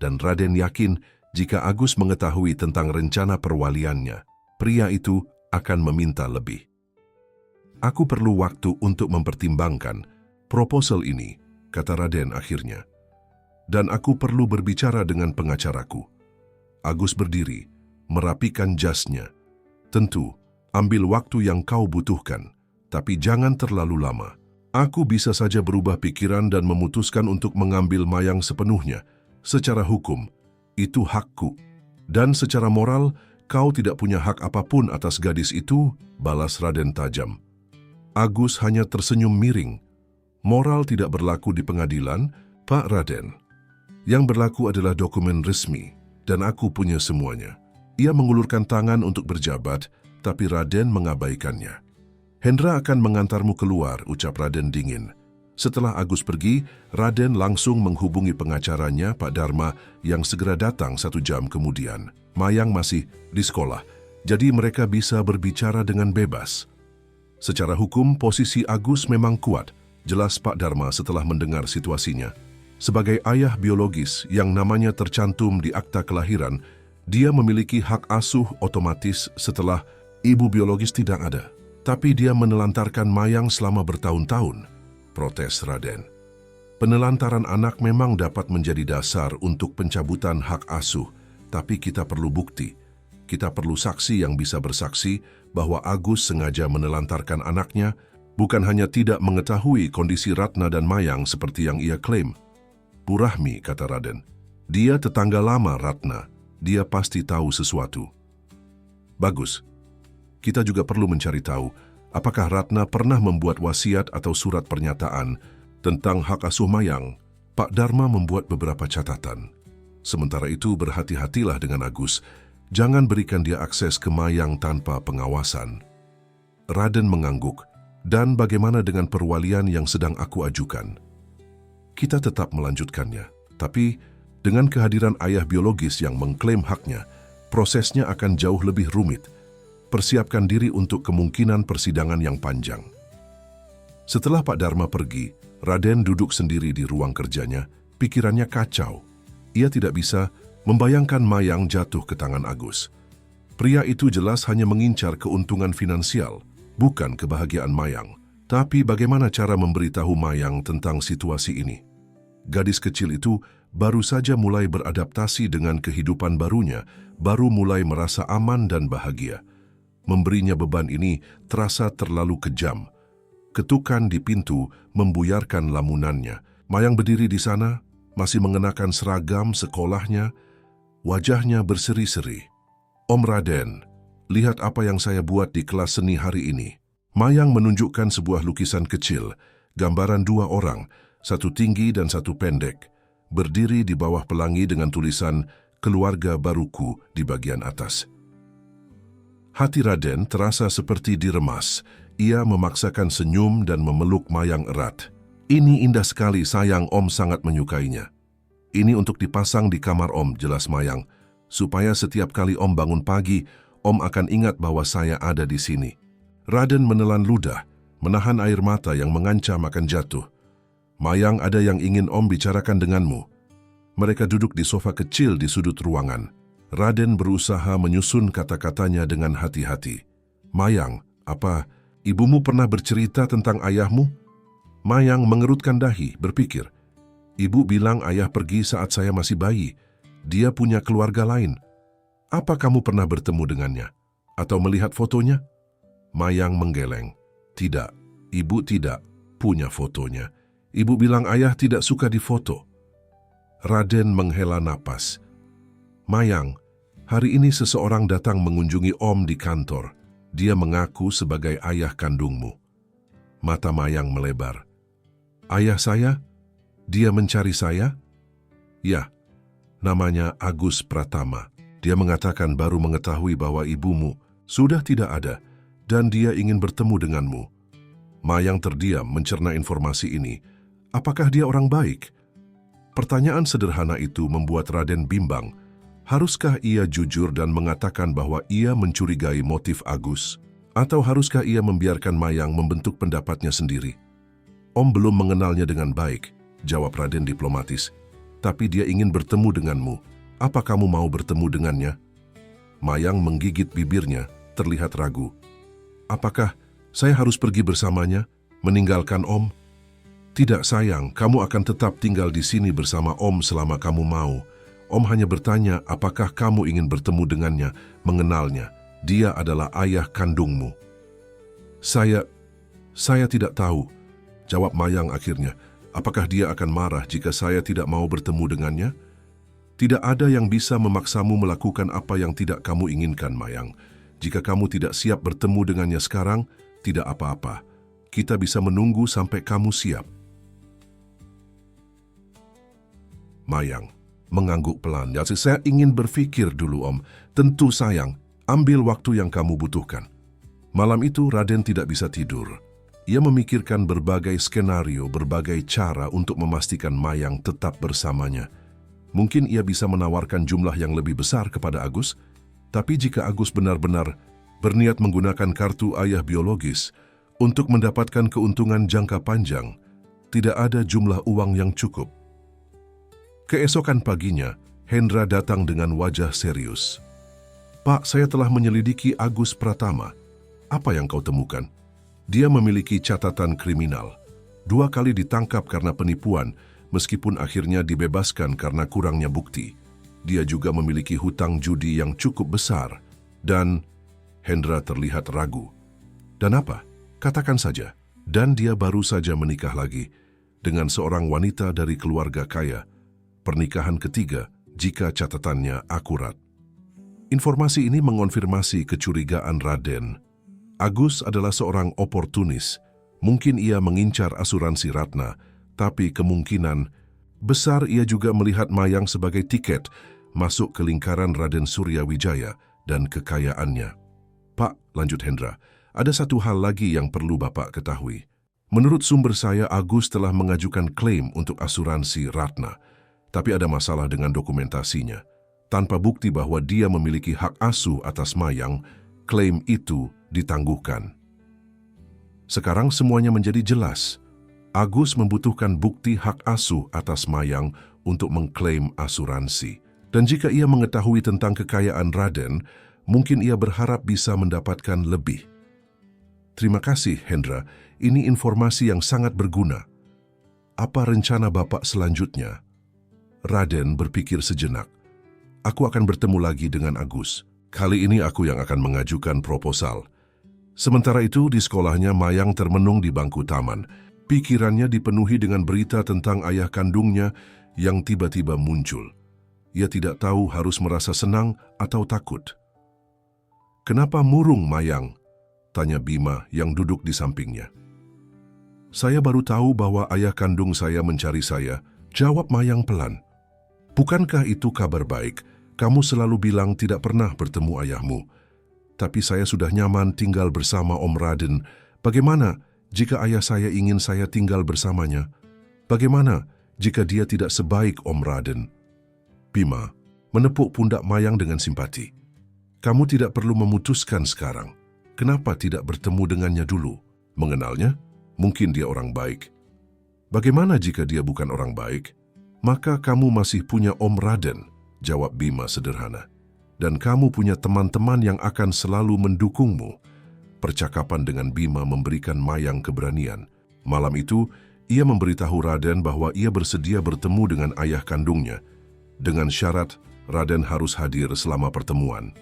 Dan Raden yakin jika Agus mengetahui tentang rencana perwaliannya, pria itu akan meminta lebih. Aku perlu waktu untuk mempertimbangkan proposal ini, kata Raden akhirnya. Dan aku perlu berbicara dengan pengacaraku. Agus berdiri, merapikan jasnya. Tentu, ambil waktu yang kau butuhkan, tapi jangan terlalu lama. Aku bisa saja berubah pikiran dan memutuskan untuk mengambil Mayang sepenuhnya. Secara hukum, itu hakku. Dan secara moral, kau tidak punya hak apapun atas gadis itu, balas Raden tajam. Agus hanya tersenyum miring. Moral tidak berlaku di pengadilan, Pak Raden. Yang berlaku adalah dokumen resmi, dan aku punya semuanya. Ia mengulurkan tangan untuk berjabat, tapi Raden mengabaikannya. Hendra akan mengantarmu keluar, ucap Raden dingin. Setelah Agus pergi, Raden langsung menghubungi pengacaranya, Pak Dharma, yang segera datang 1 jam kemudian. Mayang masih di sekolah, jadi mereka bisa berbicara dengan bebas. Secara hukum, posisi Agus memang kuat, jelas Pak Dharma setelah mendengar situasinya. Sebagai ayah biologis yang namanya tercantum di akta kelahiran, dia memiliki hak asuh otomatis setelah ibu biologis tidak ada. Tapi dia menelantarkan Mayang selama bertahun-tahun, protes Raden. Penelantaran anak memang dapat menjadi dasar untuk pencabutan hak asuh, tapi kita perlu bukti. Kita perlu saksi yang bisa bersaksi bahwa Agus sengaja menelantarkan anaknya, bukan hanya tidak mengetahui kondisi Ratna dan Mayang seperti yang ia klaim. Bu Rahmi, kata Raden, dia tetangga lama Ratna, dia pasti tahu sesuatu. Bagus, kita juga perlu mencari tahu apakah Ratna pernah membuat wasiat atau surat pernyataan tentang hak asuh Mayang. Pak Dharma membuat beberapa catatan. Sementara itu berhati-hatilah dengan Agus. Jangan berikan dia akses ke Mayang tanpa pengawasan. Raden mengangguk. Dan bagaimana dengan perwalian yang sedang aku ajukan? Kita tetap melanjutkannya. Tapi dengan kehadiran ayah biologis yang mengklaim haknya, prosesnya akan jauh lebih rumit. Persiapkan diri untuk kemungkinan persidangan yang panjang. Setelah Pak Dharma pergi, Raden duduk sendiri di ruang kerjanya. Pikirannya kacau. Ia tidak bisa membayangkan Mayang jatuh ke tangan Agus. Pria itu jelas hanya mengincar keuntungan finansial, bukan kebahagiaan Mayang. Tapi bagaimana cara memberitahu Mayang tentang situasi ini? Gadis kecil itu baru saja mulai beradaptasi dengan kehidupan barunya, baru mulai merasa aman dan bahagia. Memberinya beban ini terasa terlalu kejam. Ketukan di pintu membuyarkan lamunannya. Mayang berdiri di sana, masih mengenakan seragam sekolahnya, wajahnya berseri-seri. Om Raden, lihat apa yang saya buat di kelas seni hari ini. Mayang menunjukkan sebuah lukisan kecil, gambaran 2 orang, satu tinggi dan satu pendek, berdiri di bawah pelangi dengan tulisan keluarga baruku di bagian atas. Hati Raden terasa seperti diremas. Ia memaksakan senyum dan memeluk Mayang erat. Ini indah sekali, sayang, Om sangat menyukainya. Ini untuk dipasang di kamar Om, jelas Mayang. Supaya setiap kali Om bangun pagi, Om akan ingat bahwa saya ada di sini. Raden menelan ludah. menahan air mata yang mengancam akan jatuh. Mayang, ada yang ingin Om bicarakan denganmu. Mereka duduk di sofa kecil di sudut ruangan. Raden berusaha menyusun kata-katanya dengan hati-hati. Mayang, apa ibumu pernah bercerita tentang ayahmu? Mayang mengerutkan dahi, berpikir. Ibu bilang ayah pergi saat saya masih bayi. Dia punya keluarga lain. Apa kamu pernah bertemu dengannya? Atau melihat fotonya? Mayang menggeleng. Tidak, ibu tidak punya fotonya. Ibu bilang ayah tidak suka difoto. Raden menghela napas. Mayang, hari ini seseorang datang mengunjungi Om di kantor. Dia mengaku sebagai ayah kandungmu. Mata Mayang melebar. Ayah saya? Dia mencari saya? Ya, namanya Agus Pratama. Dia mengatakan baru mengetahui bahwa ibumu sudah tidak ada dan dia ingin bertemu denganmu. Mayang terdiam mencerna informasi ini. Apakah dia orang baik? Pertanyaan sederhana itu membuat Raden bimbang. Haruskah ia jujur dan mengatakan bahwa ia mencurigai motif Agus? Atau haruskah ia membiarkan Mayang membentuk pendapatnya sendiri? Om belum mengenalnya dengan baik, jawab Raden diplomatis. Tapi dia ingin bertemu denganmu. Apa kamu mau bertemu dengannya? Mayang menggigit bibirnya, terlihat ragu. Apakah saya harus pergi bersamanya, meninggalkan Om? Tidak sayang, kamu akan tetap tinggal di sini bersama Om selama kamu mau. Om hanya bertanya apakah kamu ingin bertemu dengannya, mengenalnya. Dia adalah ayah kandungmu. Saya tidak tahu, jawab Mayang akhirnya. Apakah dia akan marah jika saya tidak mau bertemu dengannya? Tidak ada yang bisa memaksamu melakukan apa yang tidak kamu inginkan, Mayang. Jika kamu tidak siap bertemu dengannya sekarang, tidak apa-apa. Kita bisa menunggu sampai kamu siap. Mayang mengangguk pelan. Ya, saya ingin berpikir dulu, Om. Tentu sayang, ambil waktu yang kamu butuhkan. Malam itu Raden tidak bisa tidur. Ia memikirkan berbagai skenario, berbagai cara untuk memastikan Mayang tetap bersamanya. Mungkin ia bisa menawarkan jumlah yang lebih besar kepada Agus, tapi jika Agus benar-benar berniat menggunakan kartu ayah biologis untuk mendapatkan keuntungan jangka panjang, tidak ada jumlah uang yang cukup. Keesokan paginya, Hendra datang dengan wajah serius. Pak, saya telah menyelidiki Agus Pratama. Apa yang kau temukan? Dia memiliki catatan kriminal. 2 kali ditangkap karena penipuan, meskipun akhirnya dibebaskan karena kurangnya bukti. Dia juga memiliki hutang judi yang cukup besar. Dan Hendra terlihat ragu. Dan apa? Katakan saja. Dan dia baru saja menikah lagi dengan seorang wanita dari keluarga kaya. Pernikahan ketiga jika catatannya akurat. Informasi ini mengonfirmasi kecurigaan Raden. Agus adalah seorang oportunis. Mungkin ia mengincar asuransi Ratna, tapi kemungkinan besar ia juga melihat Mayang sebagai tiket masuk ke lingkaran Raden Suryawijaya dan kekayaannya. Pak, lanjut Hendra, ada satu hal lagi yang perlu Bapak ketahui. Menurut sumber saya, Agus telah mengajukan klaim untuk asuransi Ratna, tapi ada masalah dengan dokumentasinya. Tanpa bukti bahwa dia memiliki hak asuh atas Mayang, klaim itu ditangguhkan. Sekarang semuanya menjadi jelas. Agus membutuhkan bukti hak asuh atas Mayang untuk mengklaim asuransi. Dan jika ia mengetahui tentang kekayaan Raden, mungkin ia berharap bisa mendapatkan lebih. Terima kasih, Hendra. Ini informasi yang sangat berguna. Apa rencana Bapak selanjutnya? Raden berpikir sejenak. Aku akan bertemu lagi dengan Agus. Kali ini aku yang akan mengajukan proposal. Sementara itu, di sekolahnya Mayang termenung di bangku taman. Pikirannya dipenuhi dengan berita tentang ayah kandungnya yang tiba-tiba muncul. Ia tidak tahu harus merasa senang atau takut. Kenapa murung, Mayang? Tanya Bima yang duduk di sampingnya. Saya baru tahu bahwa ayah kandung saya mencari saya, jawab Mayang pelan. Bukankah itu kabar baik? Kamu selalu bilang tidak pernah bertemu ayahmu. Tapi saya sudah nyaman tinggal bersama Om Raden. Bagaimana jika ayah saya ingin saya tinggal bersamanya? Bagaimana jika dia tidak sebaik Om Raden? Bima menepuk pundak Mayang dengan simpati. Kamu tidak perlu memutuskan sekarang. Kenapa tidak bertemu dengannya dulu? Mengenalnya? Mungkin dia orang baik. Bagaimana jika dia bukan orang baik? Maka kamu masih punya Om Raden, jawab Bima sederhana. Dan kamu punya teman-teman yang akan selalu mendukungmu. Percakapan dengan Bima memberikan Mayang keberanian. Malam itu, ia memberitahu Raden bahwa ia bersedia bertemu dengan ayah kandungnya. Dengan syarat, Raden harus hadir selama pertemuan.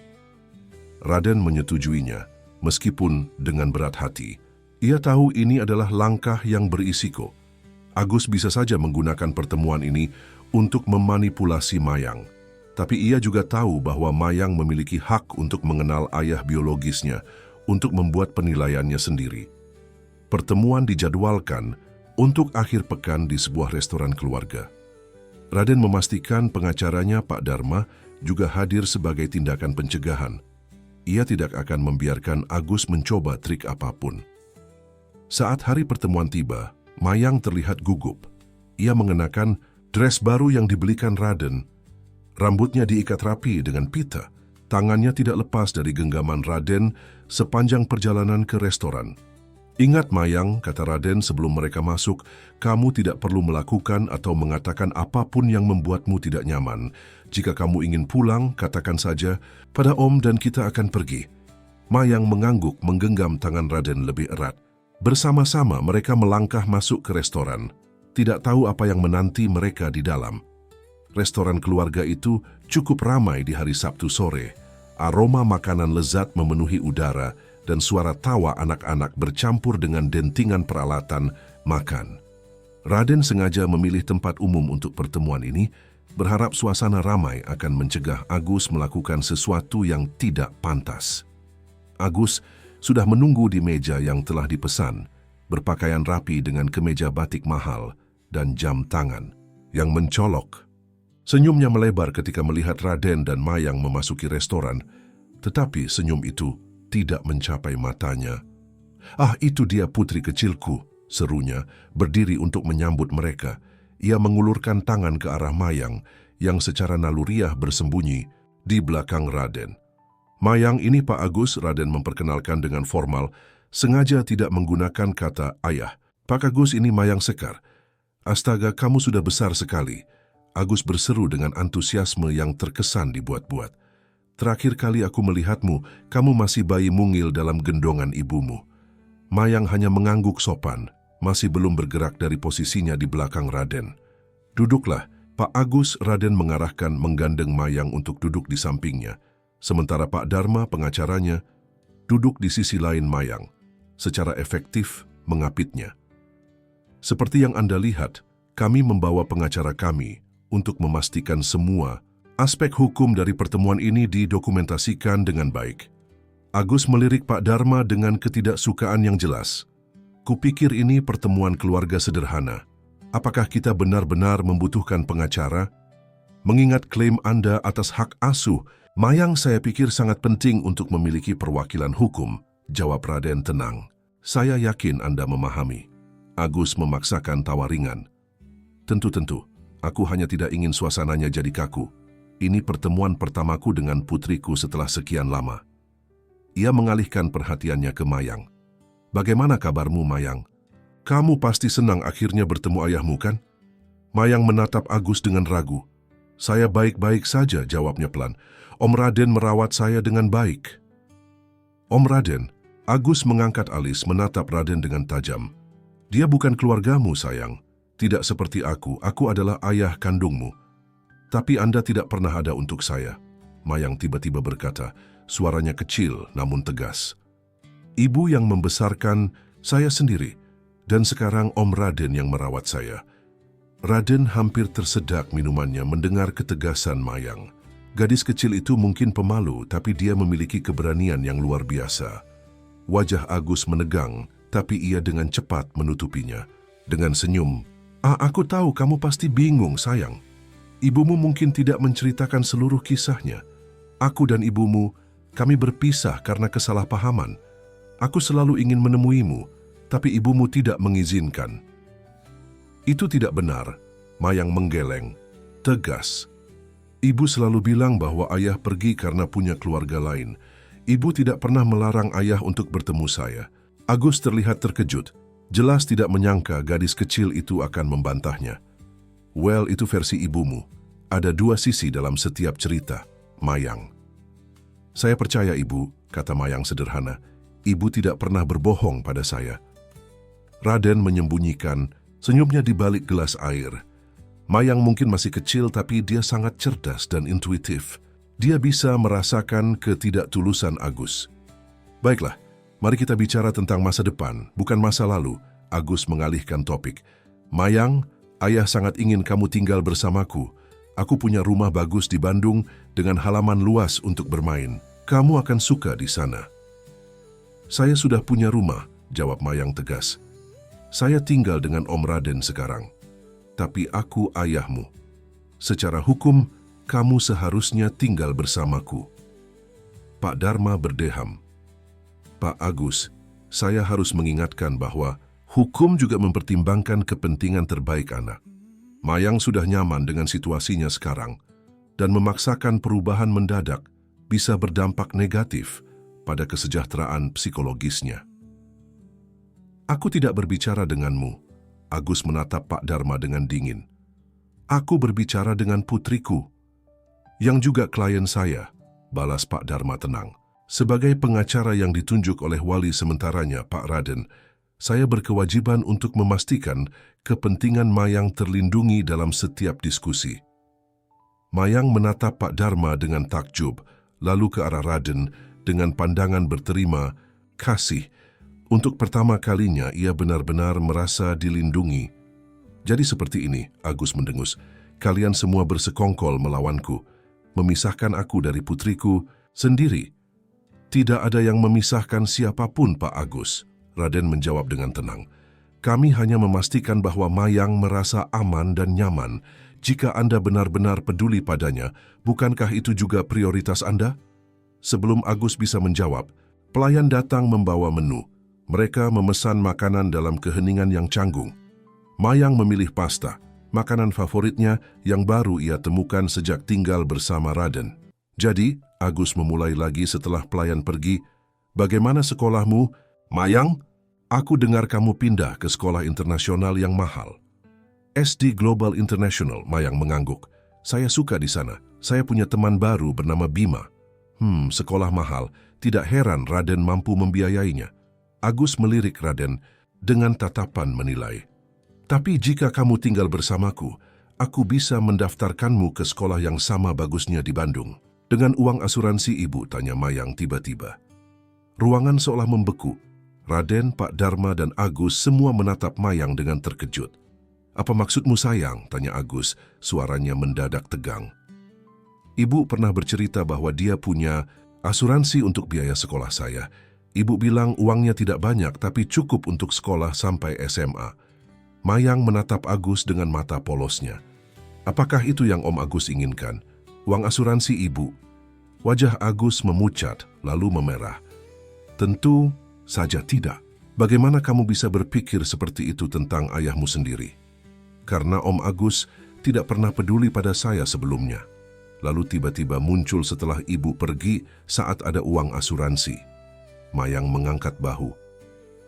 Raden menyetujuinya, meskipun dengan berat hati. Ia tahu ini adalah langkah yang berisiko. Agus bisa saja menggunakan pertemuan ini untuk memanipulasi Mayang. Tapi ia juga tahu bahwa Mayang memiliki hak untuk mengenal ayah biologisnya, untuk membuat penilaiannya sendiri. Pertemuan dijadwalkan untuk akhir pekan di sebuah restoran keluarga. Raden memastikan pengacaranya Pak Dharma juga hadir sebagai tindakan pencegahan. Ia tidak akan membiarkan Agus mencoba trik apapun. Saat hari pertemuan tiba, Mayang terlihat gugup. Ia mengenakan dress baru yang dibelikan Raden. Rambutnya diikat rapi dengan pita. Tangannya tidak lepas dari genggaman Raden sepanjang perjalanan ke restoran. Ingat Mayang, kata Raden sebelum mereka masuk, kamu tidak perlu melakukan atau mengatakan apapun yang membuatmu tidak nyaman. Jika kamu ingin pulang, katakan saja, pada Om dan kita akan pergi. Mayang mengangguk menggenggam tangan Raden lebih erat. Bersama-sama mereka melangkah masuk ke restoran. Tidak tahu apa yang menanti mereka di dalam. Restoran keluarga itu cukup ramai di hari Sabtu sore. Aroma makanan lezat memenuhi udara dan suara tawa anak-anak bercampur dengan dentingan peralatan makan. Raden sengaja memilih tempat umum untuk pertemuan ini, berharap suasana ramai akan mencegah Agus melakukan sesuatu yang tidak pantas. Agus sudah menunggu di meja yang telah dipesan, berpakaian rapi dengan kemeja batik mahal dan jam tangan yang mencolok. Senyumnya melebar ketika melihat Raden dan Mayang memasuki restoran, tetapi senyum itu tidak mencapai matanya. "Ah, itu dia putri kecilku," serunya, berdiri untuk menyambut mereka. Ia mengulurkan tangan ke arah Mayang yang secara naluriah bersembunyi di belakang Raden. "Mayang, ini Pak Agus," Raden memperkenalkan dengan formal, sengaja tidak menggunakan kata ayah. "Pak Agus, ini Mayang Sekar." "Astaga, kamu sudah besar sekali." Agus berseru dengan antusiasme yang terkesan dibuat-buat. "Terakhir kali aku melihatmu, kamu masih bayi mungil dalam gendongan ibumu." Mayang hanya mengangguk sopan, masih belum bergerak dari posisinya di belakang Raden. "Duduklah, Pak Agus." Raden mengarahkan menggandeng Mayang untuk duduk di sampingnya. Sementara Pak Dharma, pengacaranya, duduk di sisi lain Mayang, secara efektif mengapitnya. "Seperti yang Anda lihat, kami membawa pengacara kami untuk memastikan semua aspek hukum dari pertemuan ini didokumentasikan dengan baik." Agus melirik Pak Dharma dengan ketidaksukaan yang jelas. "Kupikir ini pertemuan keluarga sederhana. Apakah kita benar-benar membutuhkan pengacara? Mengingat klaim Anda atas hak asuh, Mayang, saya pikir sangat penting untuk memiliki perwakilan hukum," jawab Raden tenang. "Saya yakin Anda memahami." Agus memaksakan tawa ringan. Tentu, aku hanya tidak ingin suasananya jadi kaku. Ini pertemuan pertamaku dengan putriku setelah sekian lama." Ia mengalihkan perhatiannya ke Mayang. "Bagaimana kabarmu, Mayang? Kamu pasti senang akhirnya bertemu ayahmu, kan?" Mayang menatap Agus dengan ragu. "Saya baik-baik saja," jawabnya pelan. "Om Raden merawat saya dengan baik." "Om Raden?" Agus mengangkat alis menatap Raden dengan tajam. "Dia bukan keluargamu, sayang. Tidak seperti aku adalah ayah kandungmu. Tapi Anda tidak pernah ada untuk saya." Mayang tiba-tiba berkata, suaranya kecil namun tegas. "Ibu yang membesarkan saya sendiri, dan sekarang Om Raden yang merawat saya." Raden hampir tersedak minumannya mendengar ketegasan Mayang. Gadis kecil itu mungkin pemalu, tapi dia memiliki keberanian yang luar biasa. Wajah Agus menegang, tapi ia dengan cepat menutupinya. Dengan senyum, "Aku tahu kamu pasti bingung, sayang. Ibumu mungkin tidak menceritakan seluruh kisahnya. Aku dan ibumu, kami berpisah karena kesalahpahaman. Aku selalu ingin menemuimu, tapi ibumu tidak mengizinkan." "Itu tidak benar," Mayang menggeleng, tegas. "Ibu selalu bilang bahwa ayah pergi karena punya keluarga lain. Ibu tidak pernah melarang ayah untuk bertemu saya. Agus terlihat terkejut, jelas tidak menyangka gadis kecil itu akan membantahnya. Well, itu versi ibumu. Ada dua sisi dalam setiap cerita, Mayang. Saya percaya ibu, kata Mayang sederhana. Ibu tidak pernah berbohong pada saya. Raden menyembunyikan senyumnya di balik gelas air. Mayang mungkin masih kecil tapi dia sangat cerdas dan intuitif. Dia bisa merasakan ketidaktulusan Agus. Baiklah, mari kita bicara tentang masa depan, bukan masa lalu. Agus mengalihkan topik. Mayang, ayah sangat ingin kamu tinggal bersamaku. Aku punya rumah bagus di Bandung dengan halaman luas untuk bermain. Kamu akan suka di sana. Saya sudah punya rumah, jawab Mayang tegas. Saya tinggal dengan Om Raden sekarang. Tapi aku ayahmu. Secara hukum, kamu seharusnya tinggal bersamaku. Pak Dharma berdeham. Pak Agus, saya harus mengingatkan bahwa hukum juga mempertimbangkan kepentingan terbaik anak. Mayang sudah nyaman dengan situasinya sekarang, dan memaksakan perubahan mendadak bisa berdampak negatif pada kesejahteraan psikologisnya. Aku tidak berbicara denganmu, Agus menatap Pak Dharma dengan dingin. Aku berbicara dengan putriku, yang juga klien saya, balas Pak Dharma tenang. Sebagai pengacara yang ditunjuk oleh wali sementaranya, Pak Raden, saya berkewajiban untuk memastikan kepentingan Mayang terlindungi dalam setiap diskusi. Mayang menatap Pak Dharma dengan takjub, lalu ke arah Raden dengan pandangan berterima kasih. Untuk pertama kalinya ia benar-benar merasa dilindungi. Jadi seperti ini, Agus mendengus. Kalian semua bersekongkol melawanku, memisahkan aku dari putriku sendiri. Tidak ada yang memisahkan siapapun, Pak Agus. Raden menjawab dengan tenang. Kami hanya memastikan bahwa Mayang merasa aman dan nyaman. Jika Anda benar-benar peduli padanya, bukankah itu juga prioritas Anda? Sebelum Agus bisa menjawab, pelayan datang membawa menu. Mereka memesan makanan dalam keheningan yang canggung. Mayang memilih pasta, makanan favoritnya yang baru ia temukan sejak tinggal bersama Raden. Jadi, Agus memulai lagi setelah pelayan pergi. Bagaimana sekolahmu, Mayang? Aku dengar kamu pindah ke sekolah internasional yang mahal. SD Global International, Mayang mengangguk. Saya suka di sana. Saya punya teman baru bernama Bima. Sekolah mahal. Tidak heran Raden mampu membiayainya. Agus melirik Raden dengan tatapan menilai. Tapi jika kamu tinggal bersamaku, aku bisa mendaftarkanmu ke sekolah yang sama bagusnya di Bandung. Dengan uang asuransi ibu, tanya Mayang tiba-tiba. Ruangan seolah membeku. Raden, Pak Dharma, dan Agus semua menatap Mayang dengan terkejut. Apa maksudmu sayang? Tanya Agus, suaranya mendadak tegang. Ibu pernah bercerita bahwa dia punya asuransi untuk biaya sekolah saya. Ibu bilang uangnya tidak banyak tapi cukup untuk sekolah sampai SMA. Mayang menatap Agus dengan mata polosnya. Apakah itu yang Om Agus inginkan? Uang asuransi ibu? Wajah Agus memucat lalu memerah. Tentu saja tidak. Bagaimana kamu bisa berpikir seperti itu tentang ayahmu sendiri? Karena Om Agus tidak pernah peduli pada saya sebelumnya. Lalu tiba-tiba muncul setelah ibu pergi saat ada uang asuransi. Mayang mengangkat bahu.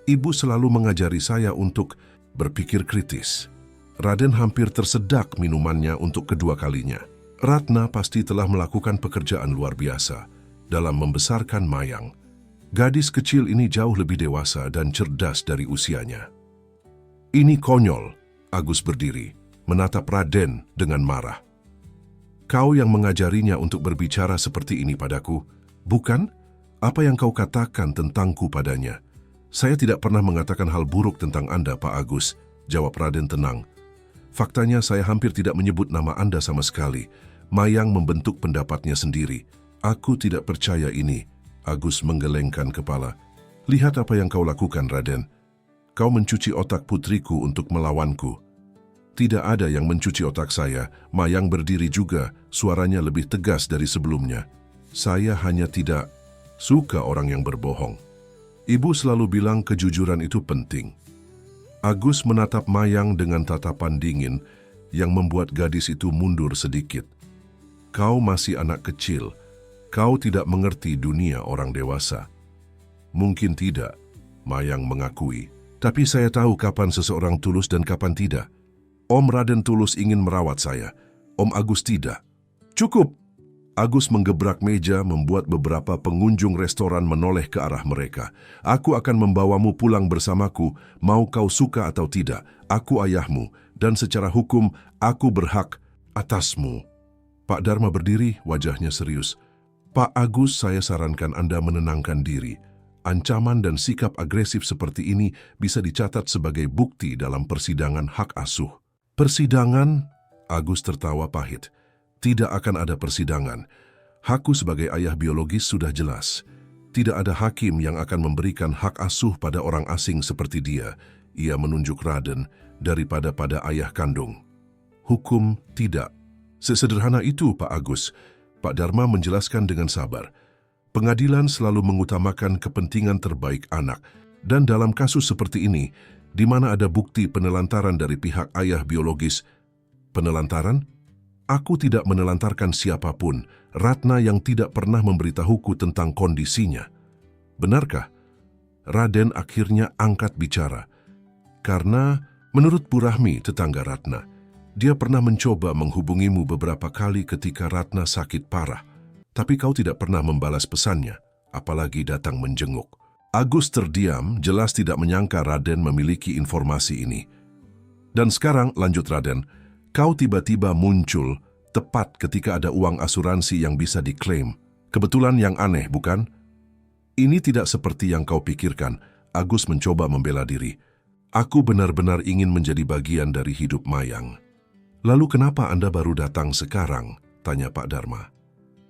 Ibu selalu mengajari saya untuk berpikir kritis. Raden hampir tersedak minumannya untuk kedua kalinya. Ratna pasti telah melakukan pekerjaan luar biasa dalam membesarkan Mayang. Gadis kecil ini jauh lebih dewasa dan cerdas dari usianya. Ini konyol, Agus berdiri, menatap Raden dengan marah. Kau yang mengajarinya untuk berbicara seperti ini padaku, bukan? Apa yang kau katakan tentangku padanya? Saya tidak pernah mengatakan hal buruk tentang Anda, Pak Agus, jawab Raden tenang. Faktanya saya hampir tidak menyebut nama Anda sama sekali. Mayang membentuk pendapatnya sendiri. Aku tidak percaya ini. Agus menggelengkan kepala. Lihat apa yang kau lakukan, Raden. Kau mencuci otak putriku untuk melawanku. Tidak ada yang mencuci otak saya. Mayang berdiri juga, suaranya lebih tegas dari sebelumnya. Saya hanya tidak suka orang yang berbohong. Ibu selalu bilang kejujuran itu penting. Agus menatap Mayang dengan tatapan dingin yang membuat gadis itu mundur sedikit. Kau masih anak kecil. Kau tidak mengerti dunia orang dewasa. Mungkin tidak. Mayang mengakui. Tapi saya tahu kapan seseorang tulus dan kapan tidak. Om Raden tulus ingin merawat saya. Om Agus tidak. Cukup! Agus menggebrak meja membuat beberapa pengunjung restoran menoleh ke arah mereka. Aku akan membawamu pulang bersamaku, mau kau suka atau tidak. Aku ayahmu, dan secara hukum aku berhak atasmu. Pak Dharma berdiri, wajahnya serius. Pak Agus, saya sarankan Anda menenangkan diri. Ancaman dan sikap agresif seperti ini bisa dicatat sebagai bukti dalam persidangan hak asuh. Persidangan? Agus tertawa pahit. Tidak akan ada persidangan. Hakku sebagai ayah biologis sudah jelas. Tidak ada hakim yang akan memberikan hak asuh pada orang asing seperti dia. Ia menunjuk Raden daripada pada ayah kandung. Hukum tidak. Sesederhana itu, Pak Agus. Pak Dharma menjelaskan dengan sabar. Pengadilan selalu mengutamakan kepentingan terbaik anak. Dan dalam kasus seperti ini, di mana ada bukti penelantaran dari pihak ayah biologis. Penelantaran? Aku tidak menelantarkan siapapun, Ratna yang tidak pernah memberitahuku tentang kondisinya. Benarkah? Raden akhirnya angkat bicara. Karena, menurut Bu Rahmi, tetangga Ratna, dia pernah mencoba menghubungimu beberapa kali ketika Ratna sakit parah, tapi kau tidak pernah membalas pesannya, apalagi datang menjenguk. Agus terdiam, jelas tidak menyangka Raden memiliki informasi ini. Dan sekarang, lanjut Raden, kau tiba-tiba muncul tepat ketika ada uang asuransi yang bisa diklaim. Kebetulan yang aneh, bukan? Ini tidak seperti yang kau pikirkan. Agus mencoba membela diri. Aku benar-benar ingin menjadi bagian dari hidup Mayang. Lalu kenapa Anda baru datang sekarang? Tanya Pak Dharma.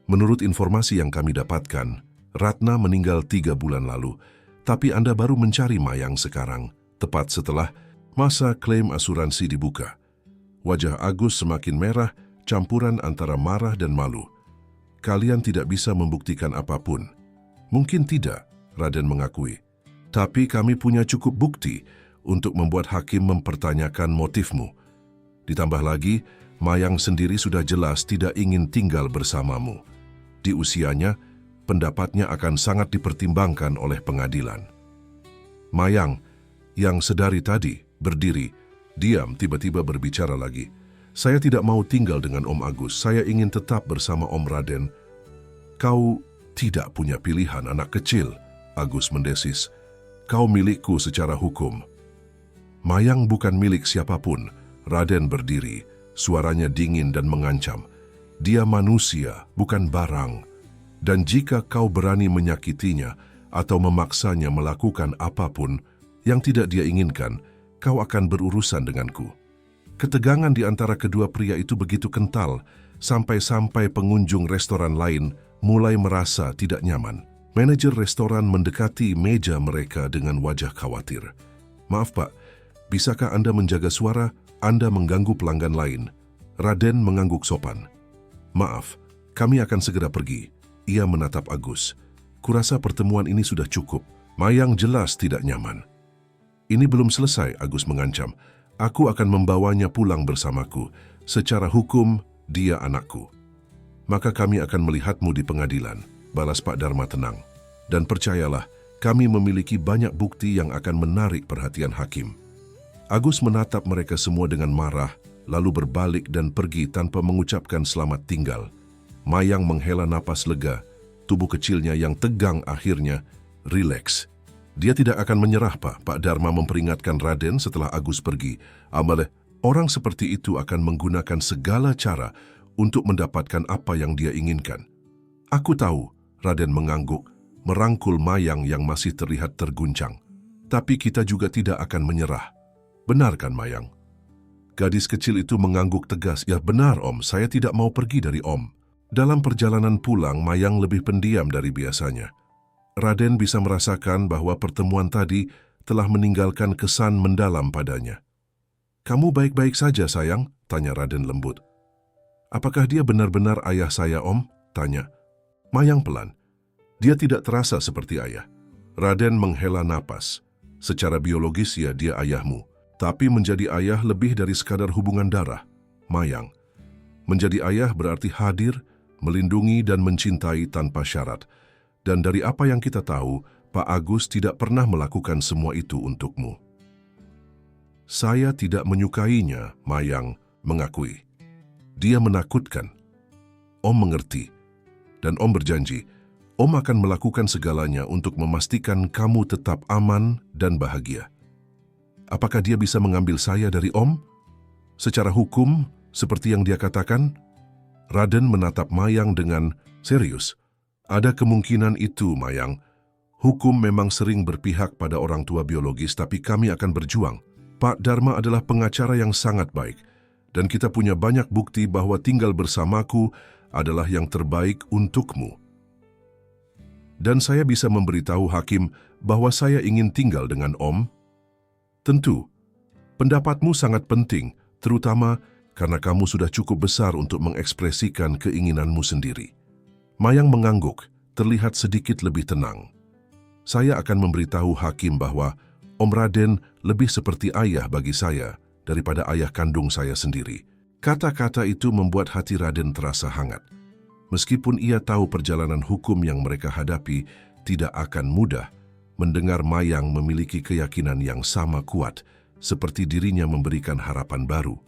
Menurut informasi yang kami dapatkan, Ratna meninggal 3 bulan lalu, tapi Anda baru mencari Mayang sekarang, tepat setelah masa klaim asuransi dibuka. Wajah Agus semakin merah, campuran antara marah dan malu. Kalian tidak bisa membuktikan apapun. Mungkin tidak, Raden mengakui. Tapi kami punya cukup bukti untuk membuat hakim mempertanyakan motifmu. Ditambah lagi, Mayang sendiri sudah jelas tidak ingin tinggal bersamamu. Di usianya, pendapatnya akan sangat dipertimbangkan oleh pengadilan. Mayang, yang sedari tadi berdiri, diam tiba-tiba berbicara lagi. Saya tidak mau tinggal dengan Om Agus, saya ingin tetap bersama Om Raden. Kau tidak punya pilihan anak kecil, Agus mendesis. Kau milikku secara hukum. Mayang bukan milik siapapun, Raden berdiri, suaranya dingin dan mengancam. Dia manusia, bukan barang. Dan jika kau berani menyakitinya atau memaksanya melakukan apapun yang tidak dia inginkan, kau akan berurusan denganku. Ketegangan di antara kedua pria itu begitu kental, sampai-sampai pengunjung restoran lain mulai merasa tidak nyaman. Manajer restoran mendekati meja mereka dengan wajah khawatir. Maaf Pak, bisakah Anda menjaga suara? Anda mengganggu pelanggan lain. Raden mengangguk sopan. Maaf, kami akan segera pergi. Ia menatap Agus. Kurasa pertemuan ini sudah cukup. Mayang jelas tidak nyaman. Ini belum selesai, Agus mengancam. Aku akan membawanya pulang bersamaku. Secara hukum, dia anakku. Maka kami akan melihatmu di pengadilan, balas Pak Dharma tenang. Dan percayalah, kami memiliki banyak bukti yang akan menarik perhatian hakim. Agus menatap mereka semua dengan marah, lalu berbalik dan pergi tanpa mengucapkan selamat tinggal. Mayang menghela napas lega, tubuh kecilnya yang tegang akhirnya rileks. Dia tidak akan menyerah, Pak Dharma memperingatkan Raden setelah Agus pergi. Amaleh, orang seperti itu akan menggunakan segala cara untuk mendapatkan apa yang dia inginkan. Aku tahu, Raden mengangguk, merangkul Mayang yang masih terlihat terguncang. Tapi kita juga tidak akan menyerah. Benar kan, Mayang? Gadis kecil itu mengangguk tegas. Ya benar, Om, saya tidak mau pergi dari Om. Dalam perjalanan pulang, Mayang lebih pendiam dari biasanya. Raden bisa merasakan bahwa pertemuan tadi telah meninggalkan kesan mendalam padanya. Kamu baik-baik saja, sayang? Tanya Raden lembut. Apakah dia benar-benar ayah saya, Om? Tanya. Mayang pelan. Dia tidak terasa seperti ayah. Raden menghela napas. Secara biologis ya dia ayahmu. Tapi menjadi ayah lebih dari sekadar hubungan darah. Mayang. Menjadi ayah berarti hadir, melindungi dan mencintai tanpa syarat. Dan dari apa yang kita tahu, Pak Agus tidak pernah melakukan semua itu untukmu. Saya tidak menyukainya, Mayang mengakui. Dia menakutkan. Om mengerti, dan Om berjanji, Om akan melakukan segalanya untuk memastikan kamu tetap aman dan bahagia. Apakah dia bisa mengambil saya dari Om? Secara hukum, seperti yang dia katakan? Raden menatap Mayang dengan serius. Ada kemungkinan itu, Mayang. Hukum memang sering berpihak pada orang tua biologis, tapi kami akan berjuang. Pak Dharma adalah pengacara yang sangat baik, dan kita punya banyak bukti bahwa tinggal bersamaku adalah yang terbaik untukmu. Dan saya bisa memberitahu hakim bahwa saya ingin tinggal dengan Om? Tentu, pendapatmu sangat penting, terutama karena kamu sudah cukup besar untuk mengekspresikan keinginanmu sendiri. Mayang mengangguk, terlihat sedikit lebih tenang. Saya akan memberitahu hakim bahwa Om Raden lebih seperti ayah bagi saya daripada ayah kandung saya sendiri. Kata-kata itu membuat hati Raden terasa hangat. Meskipun ia tahu perjalanan hukum yang mereka hadapi tidak akan mudah, mendengar Mayang memiliki keyakinan yang sama kuat, seperti dirinya memberikan harapan baru.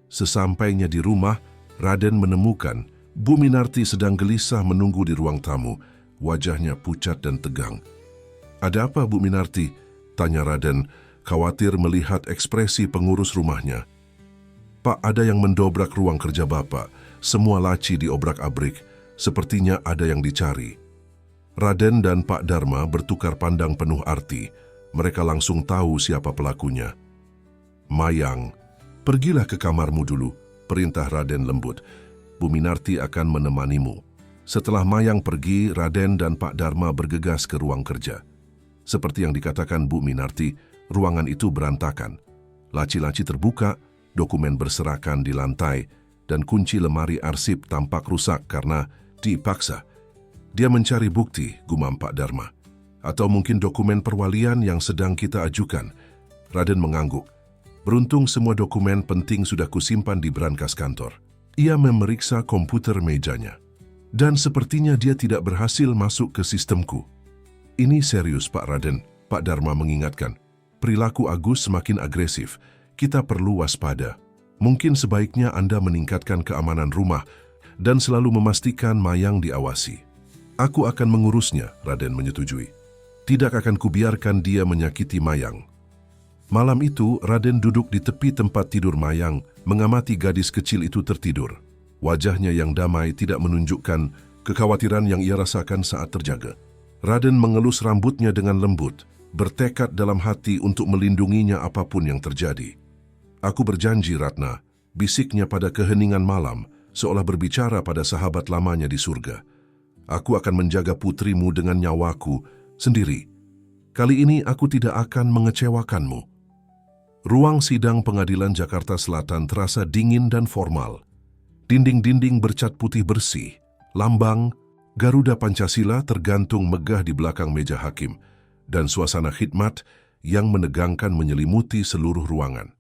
Sesampainya di rumah, Raden menemukan Bu Minarti sedang gelisah menunggu di ruang tamu, wajahnya pucat dan tegang. "Ada apa, Bu Minarti?" tanya Raden, khawatir melihat ekspresi pengurus rumahnya. "Pak, ada yang mendobrak ruang kerja Bapak. Semua laci diobrak-abrik. Sepertinya ada yang dicari." Raden dan Pak Dharma bertukar pandang penuh arti. Mereka langsung tahu siapa pelakunya. "Mayang, pergilah ke kamarmu dulu," perintah Raden lembut. "Bu Minarti akan menemanimu." Setelah Mayang pergi, Raden dan Pak Dharma bergegas ke ruang kerja. Seperti yang dikatakan Bu Minarti, ruangan itu berantakan. Laci-laci terbuka, dokumen berserakan di lantai, dan kunci lemari arsip tampak rusak karena dipaksa. "Dia mencari bukti," gumam Pak Dharma. "Atau mungkin dokumen perwalian yang sedang kita ajukan." Raden mengangguk. "Beruntung semua dokumen penting sudah kusimpan di brankas kantor." Ia memeriksa komputer mejanya. "Dan sepertinya dia tidak berhasil masuk ke sistemku." "Ini serius, Pak Raden," Pak Dharma mengingatkan. "Perilaku Agus semakin agresif. Kita perlu waspada. Mungkin sebaiknya Anda meningkatkan keamanan rumah dan selalu memastikan Mayang diawasi." "Aku akan mengurusnya," Raden menyetujui. "Tidak akan kubiarkan dia menyakiti Mayang." Malam itu, Raden duduk di tepi tempat tidur Mayang, mengamati gadis kecil itu tertidur. Wajahnya yang damai tidak menunjukkan kekhawatiran yang ia rasakan saat terjaga. Raden mengelus rambutnya dengan lembut, bertekad dalam hati untuk melindunginya apapun yang terjadi. "Aku berjanji, Ratna," bisiknya pada keheningan malam, seolah berbicara pada sahabat lamanya di surga. "Aku akan menjaga putrimu dengan nyawaku sendiri. Kali ini aku tidak akan mengecewakanmu." Ruang sidang pengadilan Jakarta Selatan terasa dingin dan formal. Dinding-dinding bercat putih bersih, lambang Garuda Pancasila tergantung megah di belakang meja hakim, dan suasana khidmat yang menegangkan menyelimuti seluruh ruangan.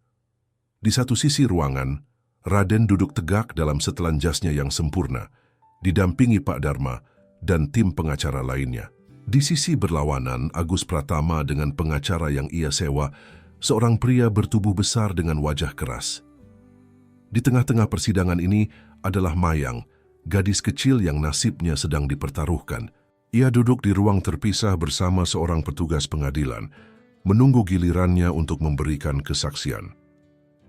Di satu sisi ruangan, Raden duduk tegak dalam setelan jasnya yang sempurna, didampingi Pak Dharma dan tim pengacara lainnya. Di sisi berlawanan, Agus Pratama dengan pengacara yang ia sewa, seorang pria bertubuh besar dengan wajah keras. Di tengah-tengah persidangan ini adalah Mayang, gadis kecil yang nasibnya sedang dipertaruhkan. Ia duduk di ruang terpisah bersama seorang petugas pengadilan, menunggu gilirannya untuk memberikan kesaksian.